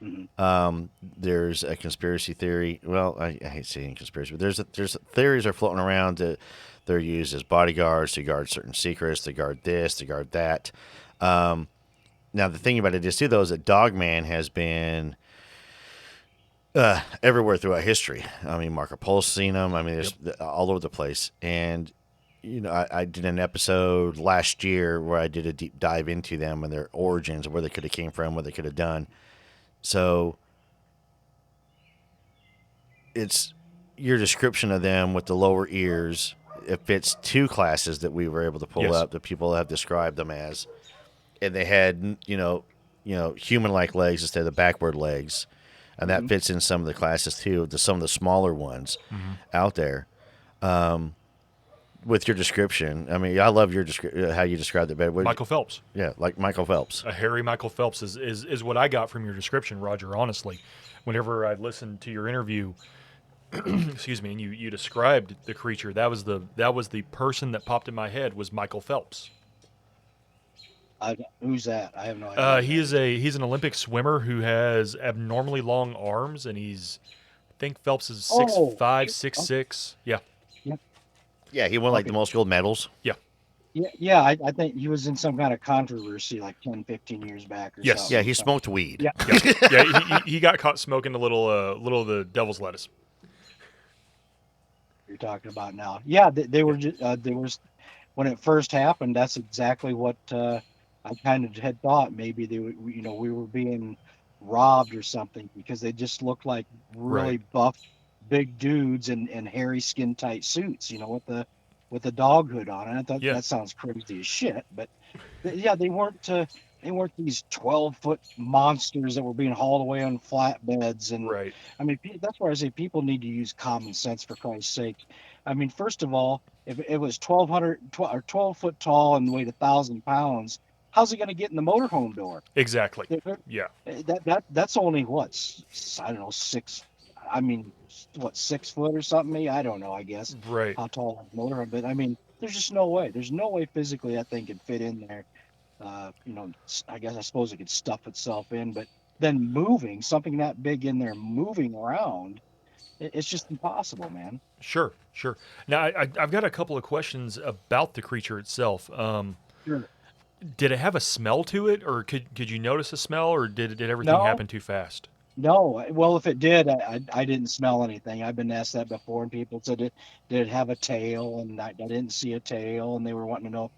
S2: mhm.
S3: There's a conspiracy theory. Well, I hate saying conspiracy, but there's theories are floating around that they're used as bodyguards to guard certain secrets, to guard this, to guard that. Now, the thing about it is, too, though, is that Dogman has been everywhere throughout history. I mean, Marco Polo's seen them. I mean, there's all over the place. And, I did an episode last year where I did a deep dive into them and their origins, where they could have came from, what they could have done. So it's your description of them with the lower ears. It fits 2 classes that we were able to pull up that people have described them as. And they had, human-like legs instead of the backward legs. And that fits in some of the classes, too, some of the smaller ones out there. With your description, I mean, I love your how you described it better.
S4: Michael Phelps.
S3: Yeah, like Michael Phelps.
S4: A hairy Michael Phelps is what I got from your description, Roger, honestly. Whenever I listened to your interview, excuse me, and you described the creature, that was the person that popped in my head was Michael Phelps.
S2: Who's that? I have no idea.
S4: He's an Olympic swimmer who has abnormally long arms, and I think Phelps is 6'5", 6'6". Yeah.
S3: Yeah, he won like the most gold medals.
S4: Yeah.
S2: Yeah, I think he was in some kind of controversy like 10, 15 years back or
S4: Yes.
S2: something.
S3: Yeah, he smoked weed.
S2: Yeah.
S4: Yeah, he got caught smoking a little of the devil's lettuce.
S2: You're talking about now. Yeah, they were just, there was, when it first happened, that's exactly what I kind of had thought. Maybe we were being robbed or something, because they just looked like really buff, big dudes in hairy, skin tight suits, with the dog hood on. And I thought that sounds crazy as shit, but they weren't these 12-foot monsters that were being hauled away on flatbeds. And I mean, that's why I say people need to use common sense, for Christ's sake. I mean, first of all, if it was 12 foot tall and weighed 1,000 pounds, how's it going to get in the motorhome door?
S4: Exactly.
S2: There-
S4: Yeah.
S2: that's only what, I don't know, I mean, what, 6 foot or something? I don't know, I guess,
S4: Right.
S2: how tall a motorhome, but I mean, there's just no way. There's no way physically that thing could fit in there. I suppose it could stuff itself in, but then moving something that big in there, moving around, it's just impossible, man.
S4: Sure. Sure. Now, I've got a couple of questions about the creature itself.
S2: Sure.
S4: Did it have a smell to it, or could you notice a smell, or did everything
S2: No.
S4: happen too fast?
S2: No, well, if it did, I didn't smell anything. I've been asked that before, and people said, did it have a tail? And I didn't see a tail, and they were wanting to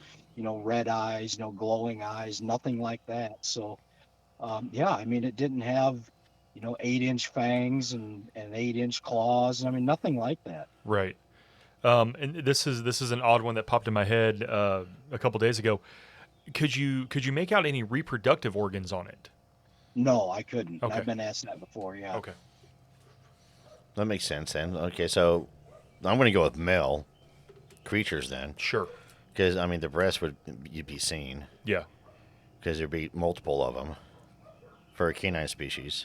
S2: know, red eyes, glowing eyes, nothing like that. So, yeah, I mean, it didn't have, 8-inch fangs and 8-inch claws. I mean, nothing like that.
S4: Right. And this is an odd one that popped in my head a couple days ago. Could you make out any reproductive organs on it?
S2: No, I couldn't.
S4: Okay.
S2: I've been asked that before. Yeah.
S4: Okay.
S3: That makes sense then. Okay, so I'm going to go with male creatures then,
S4: Sure.
S3: because I mean the breast you'd be seen
S4: Yeah.
S3: because there'd be multiple of them for a canine species.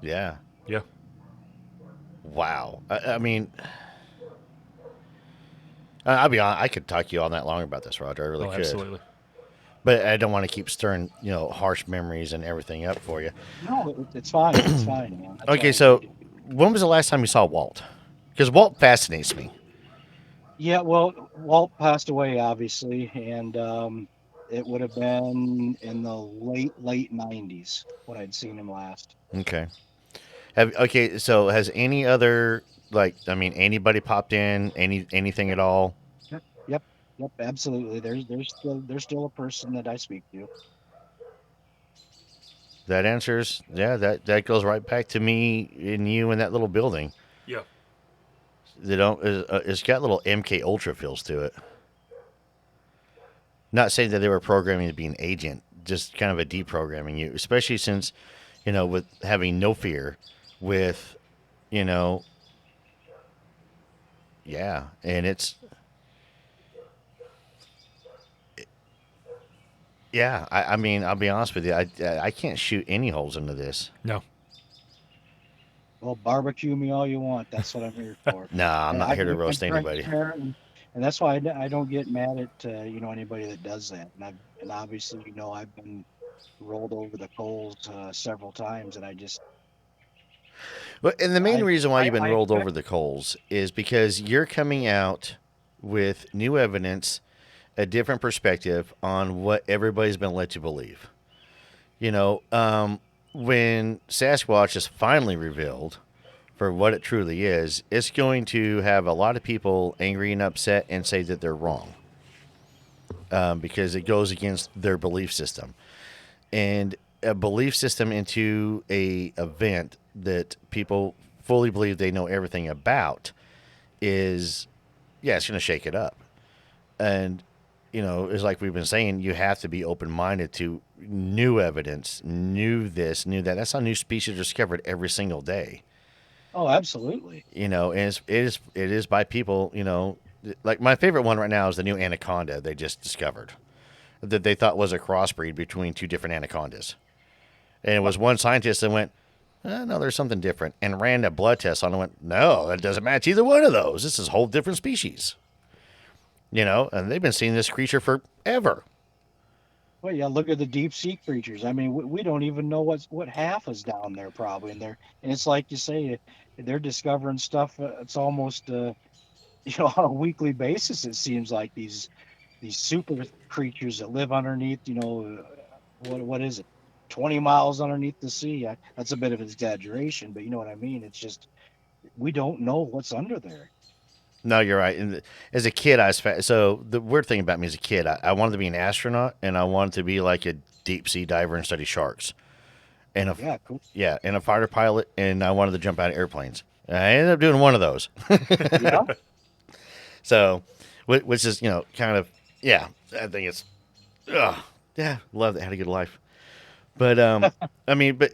S3: Yeah.
S4: Yeah.
S3: Wow. I mean, I'll be honest. I could talk to you all night long about this, Roger. I really
S4: Oh,
S3: could.
S4: absolutely.
S3: But I don't want to keep stirring, harsh memories and everything up for you.
S2: No, it's fine. It's fine, man. That's
S3: Okay,
S2: all
S3: so
S2: we do.
S3: when was the last time you saw Walt? Because Walt fascinates me.
S2: Yeah, well, Walt passed away, obviously, and it would have been in the late 90s when I'd seen him last.
S3: Okay. So has any other anybody popped in? Anything at all?
S2: Yep, absolutely. There's still a person that I speak to.
S3: That answers. Yeah, that goes right back to me and you in that little building.
S4: Yeah.
S3: They don't. It's got little MK Ultra feels to it. Not saying that they were programming to be an agent, just kind of a deprogramming you, especially since, with having no fear, with, yeah, and it's, yeah, I mean, I'll be honest with you, I can't shoot any holes into this.
S4: No.
S2: Well, barbecue me all you want. That's what I'm here for.
S3: Nah, I'm
S2: And
S3: not here to
S2: I'm
S3: roast anybody.
S2: transparent, and that's why I don't get mad at anybody that does that. And obviously, I've been rolled over the coals several times, and I just
S3: But and the main reason why you've been
S2: I
S3: rolled
S2: expect-
S3: over the coals is because you're coming out with new evidence, a different perspective on what everybody's been led to believe. When Sasquatch is finally revealed for what it truly is, it's going to have a lot of people angry and upset and say that they're wrong because it goes against their belief system. And a belief system into a event that people fully believe they know everything about is, yeah, it's going to shake it up. And, it's like we've been saying, you have to be open-minded to new evidence, new this, new that. That's how new species are discovered every single day.
S2: Oh, absolutely.
S3: And it is by people, like my favorite one right now is the new anaconda they just discovered that they thought was a crossbreed between two different anacondas. And it was one scientist that went, no, there's something different, and ran a blood test on it and went, no, that doesn't match either one of those. This is a whole different species. And they've been seeing this creature forever.
S2: Well, yeah, look at the deep sea creatures. I mean, we don't even know what half is down there probably, and it's like you say, they're discovering stuff. It's almost on a weekly basis. It seems like these super creatures that live underneath. What is it? 20 miles underneath the sea. That's a bit of an exaggeration, but you know what I mean. It's just we don't know what's under there.
S3: No, you're right. And as a kid, so the weird thing about me as a kid, I wanted to be an astronaut, and I wanted to be like a deep sea diver and study sharks, and
S2: Yeah, cool.
S3: and a fighter pilot, and I wanted to jump out of airplanes. And I ended up doing one of those.
S2: Yeah.
S3: So, which is kind of, yeah, I think it's, yeah, love that, had a good life. But I mean, but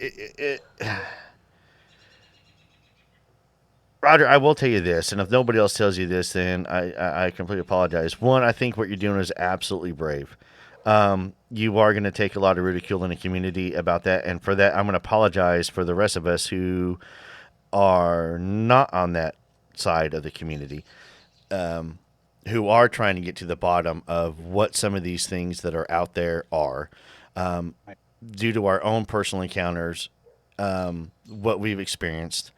S3: Roger, I will tell you this, and if nobody else tells you this, then I completely apologize. One, I think what you're doing is absolutely brave. You are going to take a lot of ridicule in the community about that. And for that, I'm going to apologize for the rest of us who are not on that side of the community, who are trying to get to the bottom of what some of these things that are out there are, due to our own personal encounters, what we've experienced,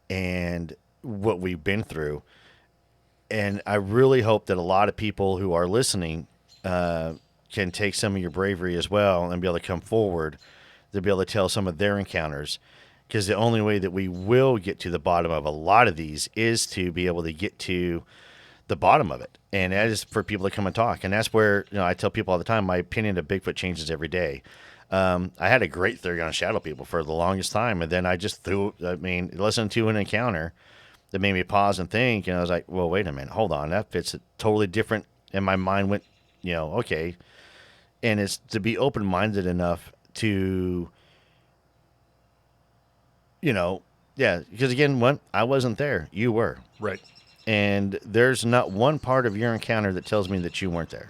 S3: and what we've been through. And I really hope that a lot of people who are listening can take some of your bravery as well and be able to come forward to be able to tell some of their encounters. Because the only way that we will get to the bottom of a lot of these is to be able to get to the bottom of it. And that is for people to come and talk. And that's where, I tell people all the time, my opinion of Bigfoot changes every day. I had a great theory on shadow people for the longest time. And then I just listened to an encounter that made me pause and think. And I was like, well, wait a minute, hold on. That fits totally different. And my mind went, okay. And it's to be open-minded enough to, because again, I wasn't there. You were.
S4: Right.
S3: And there's not one part of your encounter that tells me that you weren't there.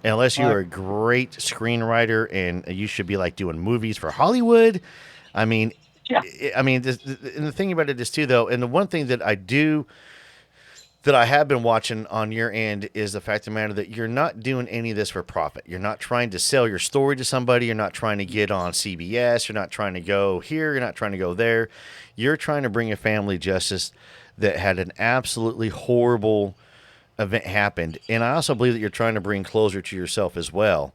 S3: Unless you're a great screenwriter and you should be like doing movies for Hollywood. I mean,
S2: Yeah.
S3: and the thing about it is too, though, and the one thing that I have been watching on your end is the fact of the matter that you're not doing any of this for profit. You're not trying to sell your story to somebody. You're not trying to get on CBS. You're not trying to go here. You're not trying to go there. You're trying to bring a family justice that had an absolutely horrible event happened. And I also believe that you're trying to bring closure to yourself as well.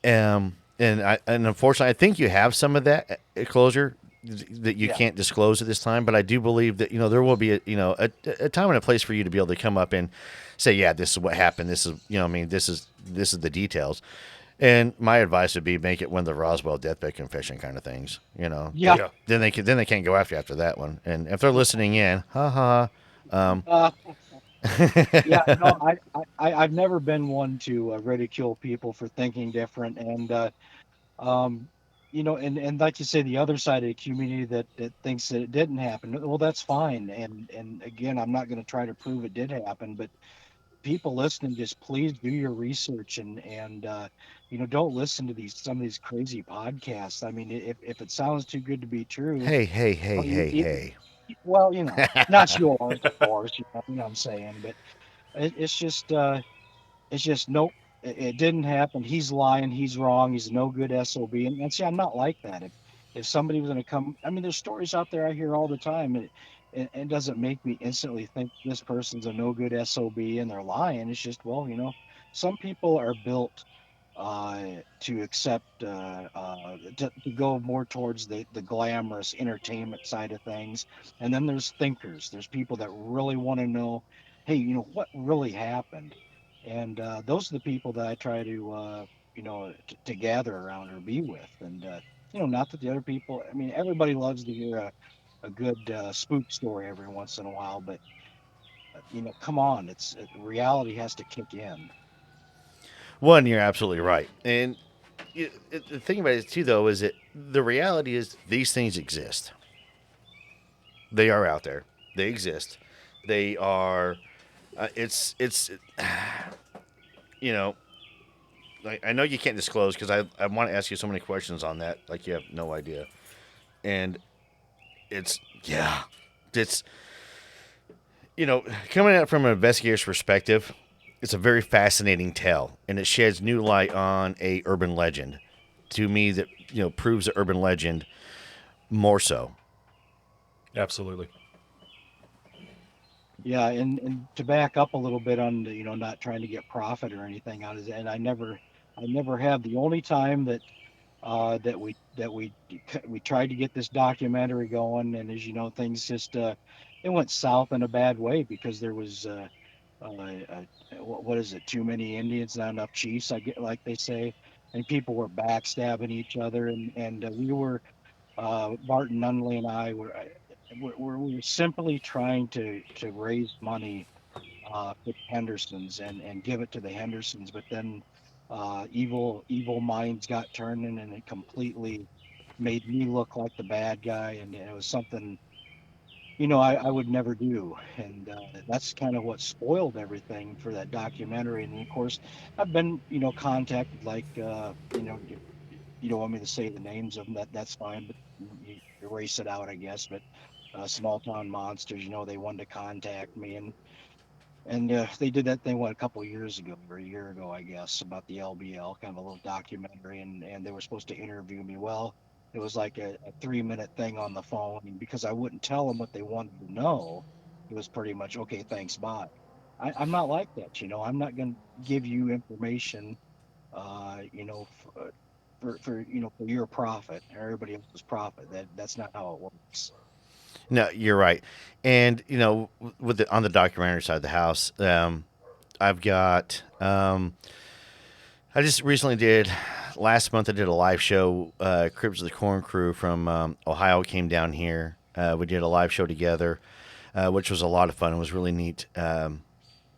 S3: And unfortunately, I think you have some of that closure that you can't disclose at this time. But I do believe that, there will be a time and a place for you to be able to come up and say, yeah, this is what happened. This is, this is the details. And my advice would be make it one of the Roswell deathbed confession kind of things,
S2: Yeah.
S3: Then they can't go after that one. And if they're listening in,
S2: Yeah, no, I've never been one to ridicule people for thinking different, and and like you say, the other side of the community that thinks that it didn't happen. Well, that's fine, and again, I'm not going to try to prove it did happen, but people listening, just please do your research and don't listen to some of these crazy podcasts. I mean, if it sounds too good to be true,
S3: hey.
S2: well, not yours, of course, you know what I'm saying, but it's just nope, it didn't happen. He's lying, he's wrong, he's no good SOB. And see, I'm not like that. If somebody was going to come, I mean, there's stories out there I hear all the time, and it doesn't make me instantly think this person's a no good SOB and they're lying. It's just, well, some people are built to accept to go more towards the glamorous entertainment side of things, and then there's thinkers. There's people that really want to know, hey, what really happened, and those are the people that I try to to gather around or be with, and not that the other people. I mean, everybody loves to hear a good spook story every once in a while, but come on, reality has to kick in.
S3: One, you're absolutely right. And the thing about it too, though, is that the reality is these things exist. They are out there. They exist. They are. It's. I know you can't disclose because I want to ask you so many questions on that. Like you have no idea. And it's coming out from an investigator's perspective. It's a very fascinating tale, and it sheds new light on a urban legend. To me, that proves the urban legend more so.
S4: Absolutely.
S2: Yeah, and to back up a little bit on the, not trying to get profit or anything out of it, and I never have. The only time that we tried to get this documentary going, and as you know, things just it went south in a bad way because there was what is it? Too many Indians, not enough chiefs. I get, like they say, and people were backstabbing each other, and we were Martin Nunley and I were simply trying to raise money for the Hendersons and give it to the Hendersons, but then evil minds got turning, and it completely made me look like the bad guy, and it was something I would never do. And that's kind of what spoiled everything for that documentary. And of course, I've been, contacted like, if you don't want me to say the names of them, that's fine, but you erase it out, I guess. But Small Town Monsters, they wanted to contact me. And they did that thing, what, a couple of years ago or a year ago, I guess, about the LBL, kind of a little documentary, and they were supposed to interview me. Well, it was like a 3-minute thing on the phone, and because I wouldn't tell them what they wanted to know, it was pretty much, okay, thanks, bye. I'm not like that, I'm not going to give you information, uh, you know, f- for your profit or everybody else's profit. That's not how it works.
S3: No, you're right. And with on the documentary side of the house, I've got. I just recently did. Last month, I did a live show. Cryptids of the Corn Crew from Ohio came down here. We did a live show together, which was a lot of fun. It was really neat,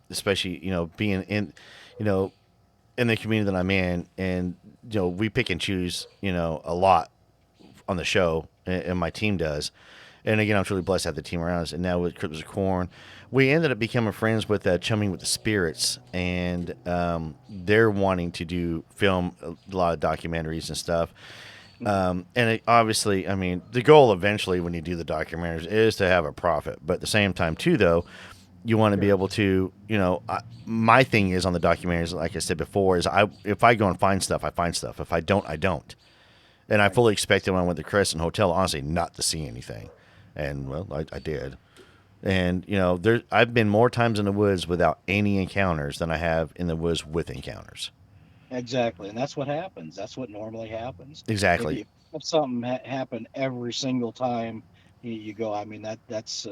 S3: especially being you know, in the community that I'm in, and we pick and choose a lot on the show, and my team does. And again, I'm truly blessed to have the team around us. And now with Cryptids of Corn, we ended up becoming friends with Chumming with the Spirits, and they're wanting to film a lot of documentaries and stuff. Obviously, I mean, the goal eventually when you do the documentaries is to have a profit, but at the same time, too, though, you want to be able to, my thing is on the documentaries, like I said before, is if I go and find stuff, I find stuff. If I don't, I don't. And I fully expected when I went to the Crescent Hotel, honestly, not to see anything. And, well, I did. And, I've been more times in the woods without any encounters than I have in the woods with encounters.
S2: Exactly, and that's what happens. That's what normally happens. If
S3: Exactly.
S2: you have something happen every single time you go, I mean that's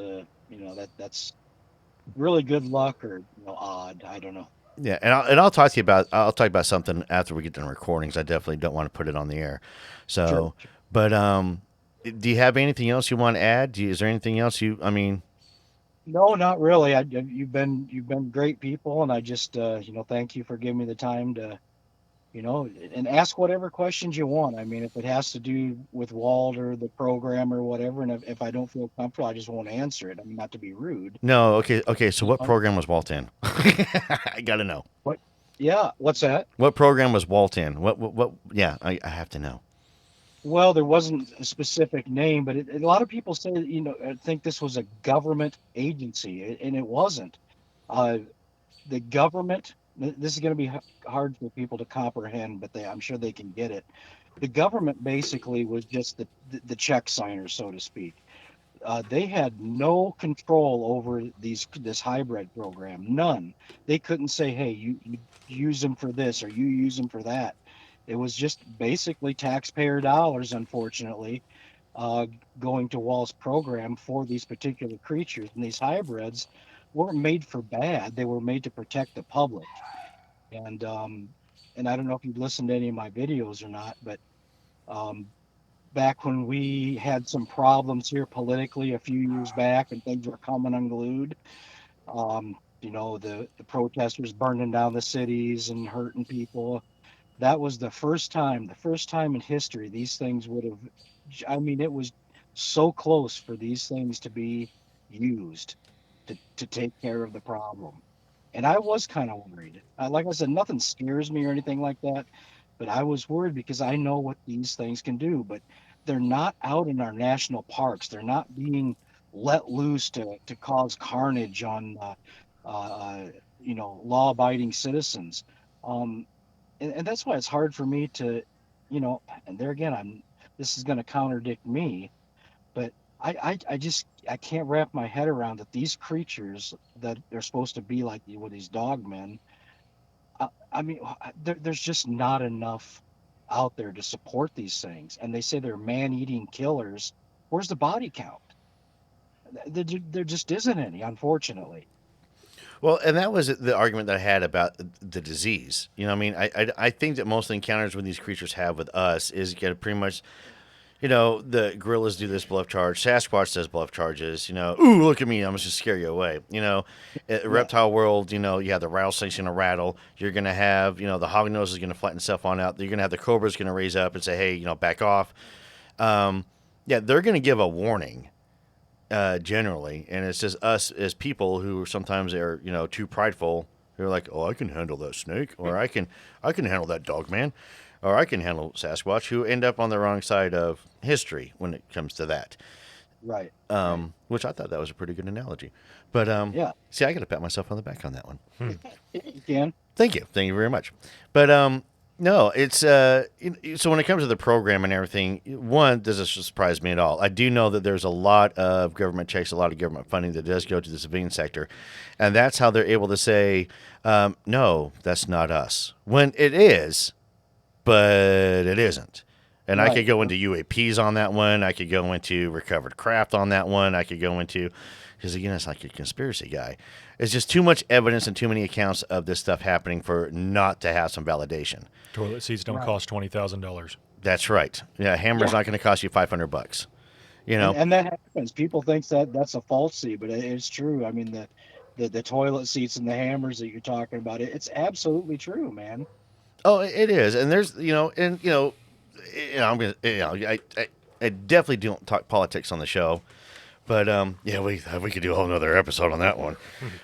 S2: really good luck or odd. I don't know.
S3: Yeah, and I'll talk to you about something after we get done recordings. I definitely don't want to put it on the air.
S2: Sure.
S3: So, but do you have anything else you want to add? Is there anything else I mean,
S2: No, not really. You've been great people, and I just thank you for giving me the time to and ask whatever questions you want. I mean, if it has to do with Walt or the program or whatever, and if I don't feel comfortable, I just won't answer it. I mean, not to be rude.
S3: no, okay. So, what
S2: Um,
S3: program was Walt in? I got to know.
S2: What? Yeah, what's that?
S3: What program was Walt in? What? Yeah, I have to know.
S2: Well, there wasn't a specific name, but a lot of people say, think this was a government agency, and it wasn't. Uh, the government, this is going to be hard for people to comprehend, but I'm sure they can get it. The government basically was just the check signer, so to speak. They had no control over this hybrid program, none. They couldn't say, hey, you use them for this or you use them for that. It was just basically taxpayer dollars, unfortunately, uh, going to Wall's program for these particular creatures. And these hybrids weren't made for bad; they were made to protect the public. And and I don't know if you've listened to any of my videos or not, but um, back when we had some problems here politically a few years back, and things were coming unglued. The protesters burning down the cities and hurting people. That was the first time in history these things would have. I mean, it was so close for these things to be used to take care of the problem. And I was kind of worried. Like I said, nothing scares me or anything like that, but I was worried because I know what these things can do. But they're not out in our national parks. They're not being let loose to cause carnage on law-abiding citizens. Um, and that's why it's hard for me to, and there again, this is going to contradict me, but I can't wrap my head around that these creatures that they're supposed to be like with these dogmen. I mean, there's just not enough out there to support these things, and they say they're man-eating killers. Where's the body count? There just isn't any, unfortunately.
S3: Well, and that was the argument that I had about the disease. I mean, I think that most of the encounters when these creatures have with us is get pretty much, the gorillas do this bluff charge, Sasquatch does bluff charges. Ooh, look at me, I'm just scare you away.
S2: Yeah,
S3: Reptile world, you have the rattlesnake's gonna rattle. You're gonna have, the hognose is gonna flatten itself on out. You're gonna have the cobra's gonna raise up and say, hey, back off. Yeah, they're gonna give a warning. generally, and it's just us as people who sometimes are, too prideful. They're like, oh, I can handle that snake, or I can handle that Dogman, or I can handle Sasquatch, who end up on the wrong side of history when it comes to that.
S2: Right.
S3: Which I thought that was a pretty good analogy. But
S2: Yeah.
S3: see, I got to pat myself on the back on that one.
S2: You can.
S3: Thank you very much. But no, it's so when it comes to the program and everything, one, doesn't surprise me at all. I do know that there's a lot of government checks, a lot of government funding that does go to the civilian sector, and that's how they're able to say, no, that's not us, when it is, but it isn't. And I
S2: Right.
S3: could go into UAPs on that one. I could go into recovered craft on that one. I could go into, because again, it's like a conspiracy guy. It's just too much evidence and too many accounts of this stuff happening for not to have some validation.
S4: Toilet seats don't
S2: Right.
S4: cost $20,000.
S3: That's right. Yeah, hammer's
S2: Yeah.
S3: not going to cost you $500. You know,
S2: And that happens. People think that that's a falsity, but it's true. I mean, the toilet seats and the hammers that you're talking about, it's absolutely true, man.
S3: oh, it is. And there's, I'm gonna, I definitely don't talk politics on the show, but yeah, we could do a whole nother episode on that one.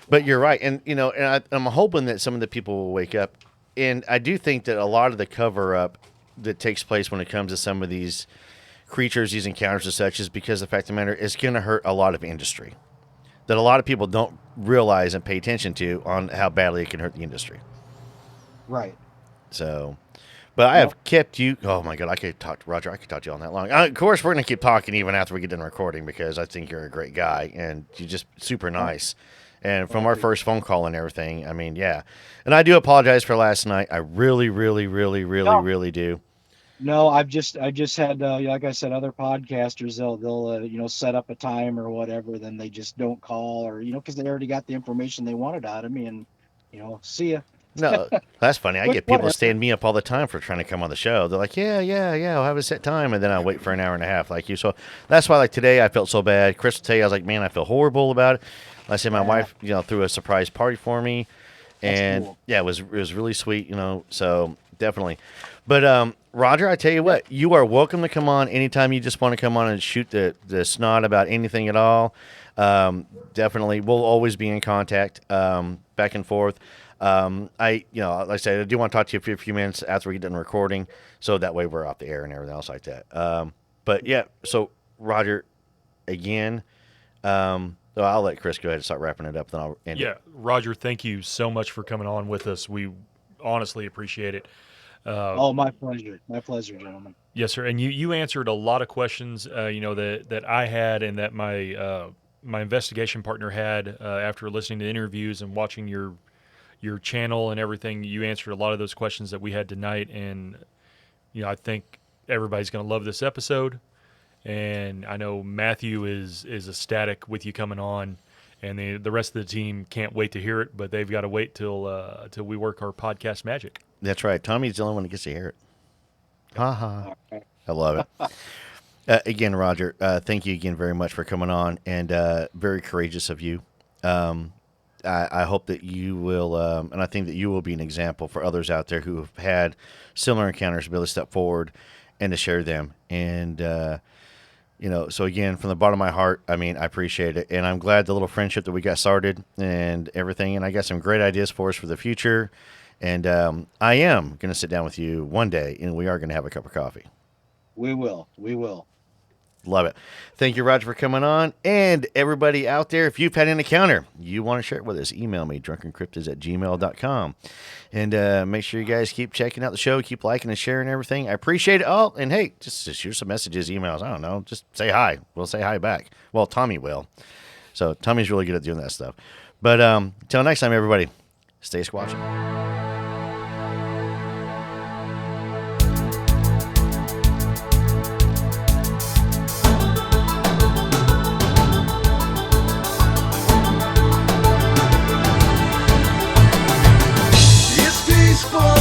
S3: But you're right, and I'm hoping that some of the people will wake up, and I do think that a lot of the cover up that takes place when it comes to some of these creatures, these encounters and such, is because the fact of the matter is going to hurt a lot of industry that a lot of people don't realize and pay attention to on how badly it can hurt the industry.
S2: Right.
S3: So, but I have kept you. Oh my God, I could talk to Roger. I could talk to you all night long. Of course, we're gonna keep talking even after we get done recording because I think you're a great guy and you're just super nice. And from our first phone call and everything, I mean, yeah. And I do apologize for last night. I really, really, really, really,
S2: No.
S3: really do.
S2: No, I've just had like I said, other podcasters they'll set up a time or whatever, then they just don't call or because they already got the information they wanted out of me, and see ya.
S3: No, that's funny. I get people
S2: Whatever.
S3: stand me up all the time for trying to come on the show. They're like, yeah, I'll have a set time. And then I wait for an hour and a half like you. So that's why, like today, I felt so bad. Chris will tell you, I was like, man, I feel horrible about it. I said my wife, threw a surprise party for me.
S2: That's
S3: And
S2: cool.
S3: yeah, it was really sweet, so definitely. But Roger, I tell you what, you are welcome to come on anytime you just want to come on and shoot the snot about anything at all. Definitely, we'll always be in contact back and forth. Like I said, I do want to talk to you for a few minutes after we get done recording, so that way we're off the air and everything else like that. But yeah, so Roger, again, so I'll let Chris go ahead and start wrapping it up, then I'll end it.
S4: Roger, thank you so much for coming on with us. We honestly appreciate it.
S2: Oh, my pleasure, gentlemen.
S4: Yes, sir. And you answered a lot of questions, that I had and that my investigation partner had after listening to interviews and watching your channel and everything. You answered a lot of those questions that we had tonight, and I think everybody's going to love this episode. And I know Matthew is ecstatic with you coming on, and the rest of the team can't wait to hear it. But they've got to wait till we work our podcast magic.
S3: That's right. Tommy's the only one that gets to hear it. Ha ha.
S2: Okay.
S3: I love it. Again, Roger, thank you again very much for coming on, and very courageous of you. I hope that you will, and I think that you will be an example for others out there who have had similar encounters to be able to step forward and to share them. And, so again, from the bottom of my heart, I mean, I appreciate it. And I'm glad the little friendship that we got started and everything. And I got some great ideas for us for the future. And I am going to sit down with you one day, and we are going to have a cup of coffee.
S2: We will.
S3: Love it. Thank you, Roger, for coming on. And everybody out there, if you've had an encounter, you want to share it with us, email me, drunkencryptids@gmail.com. And make sure you guys keep checking out the show, keep liking and sharing everything. I appreciate it all. And hey, just shoot some messages, emails. I don't know. Just say hi. We'll say hi back. Well, Tommy will. So Tommy's really good at doing that stuff. But until next time, everybody, stay squatching.
S1: It's peaceful.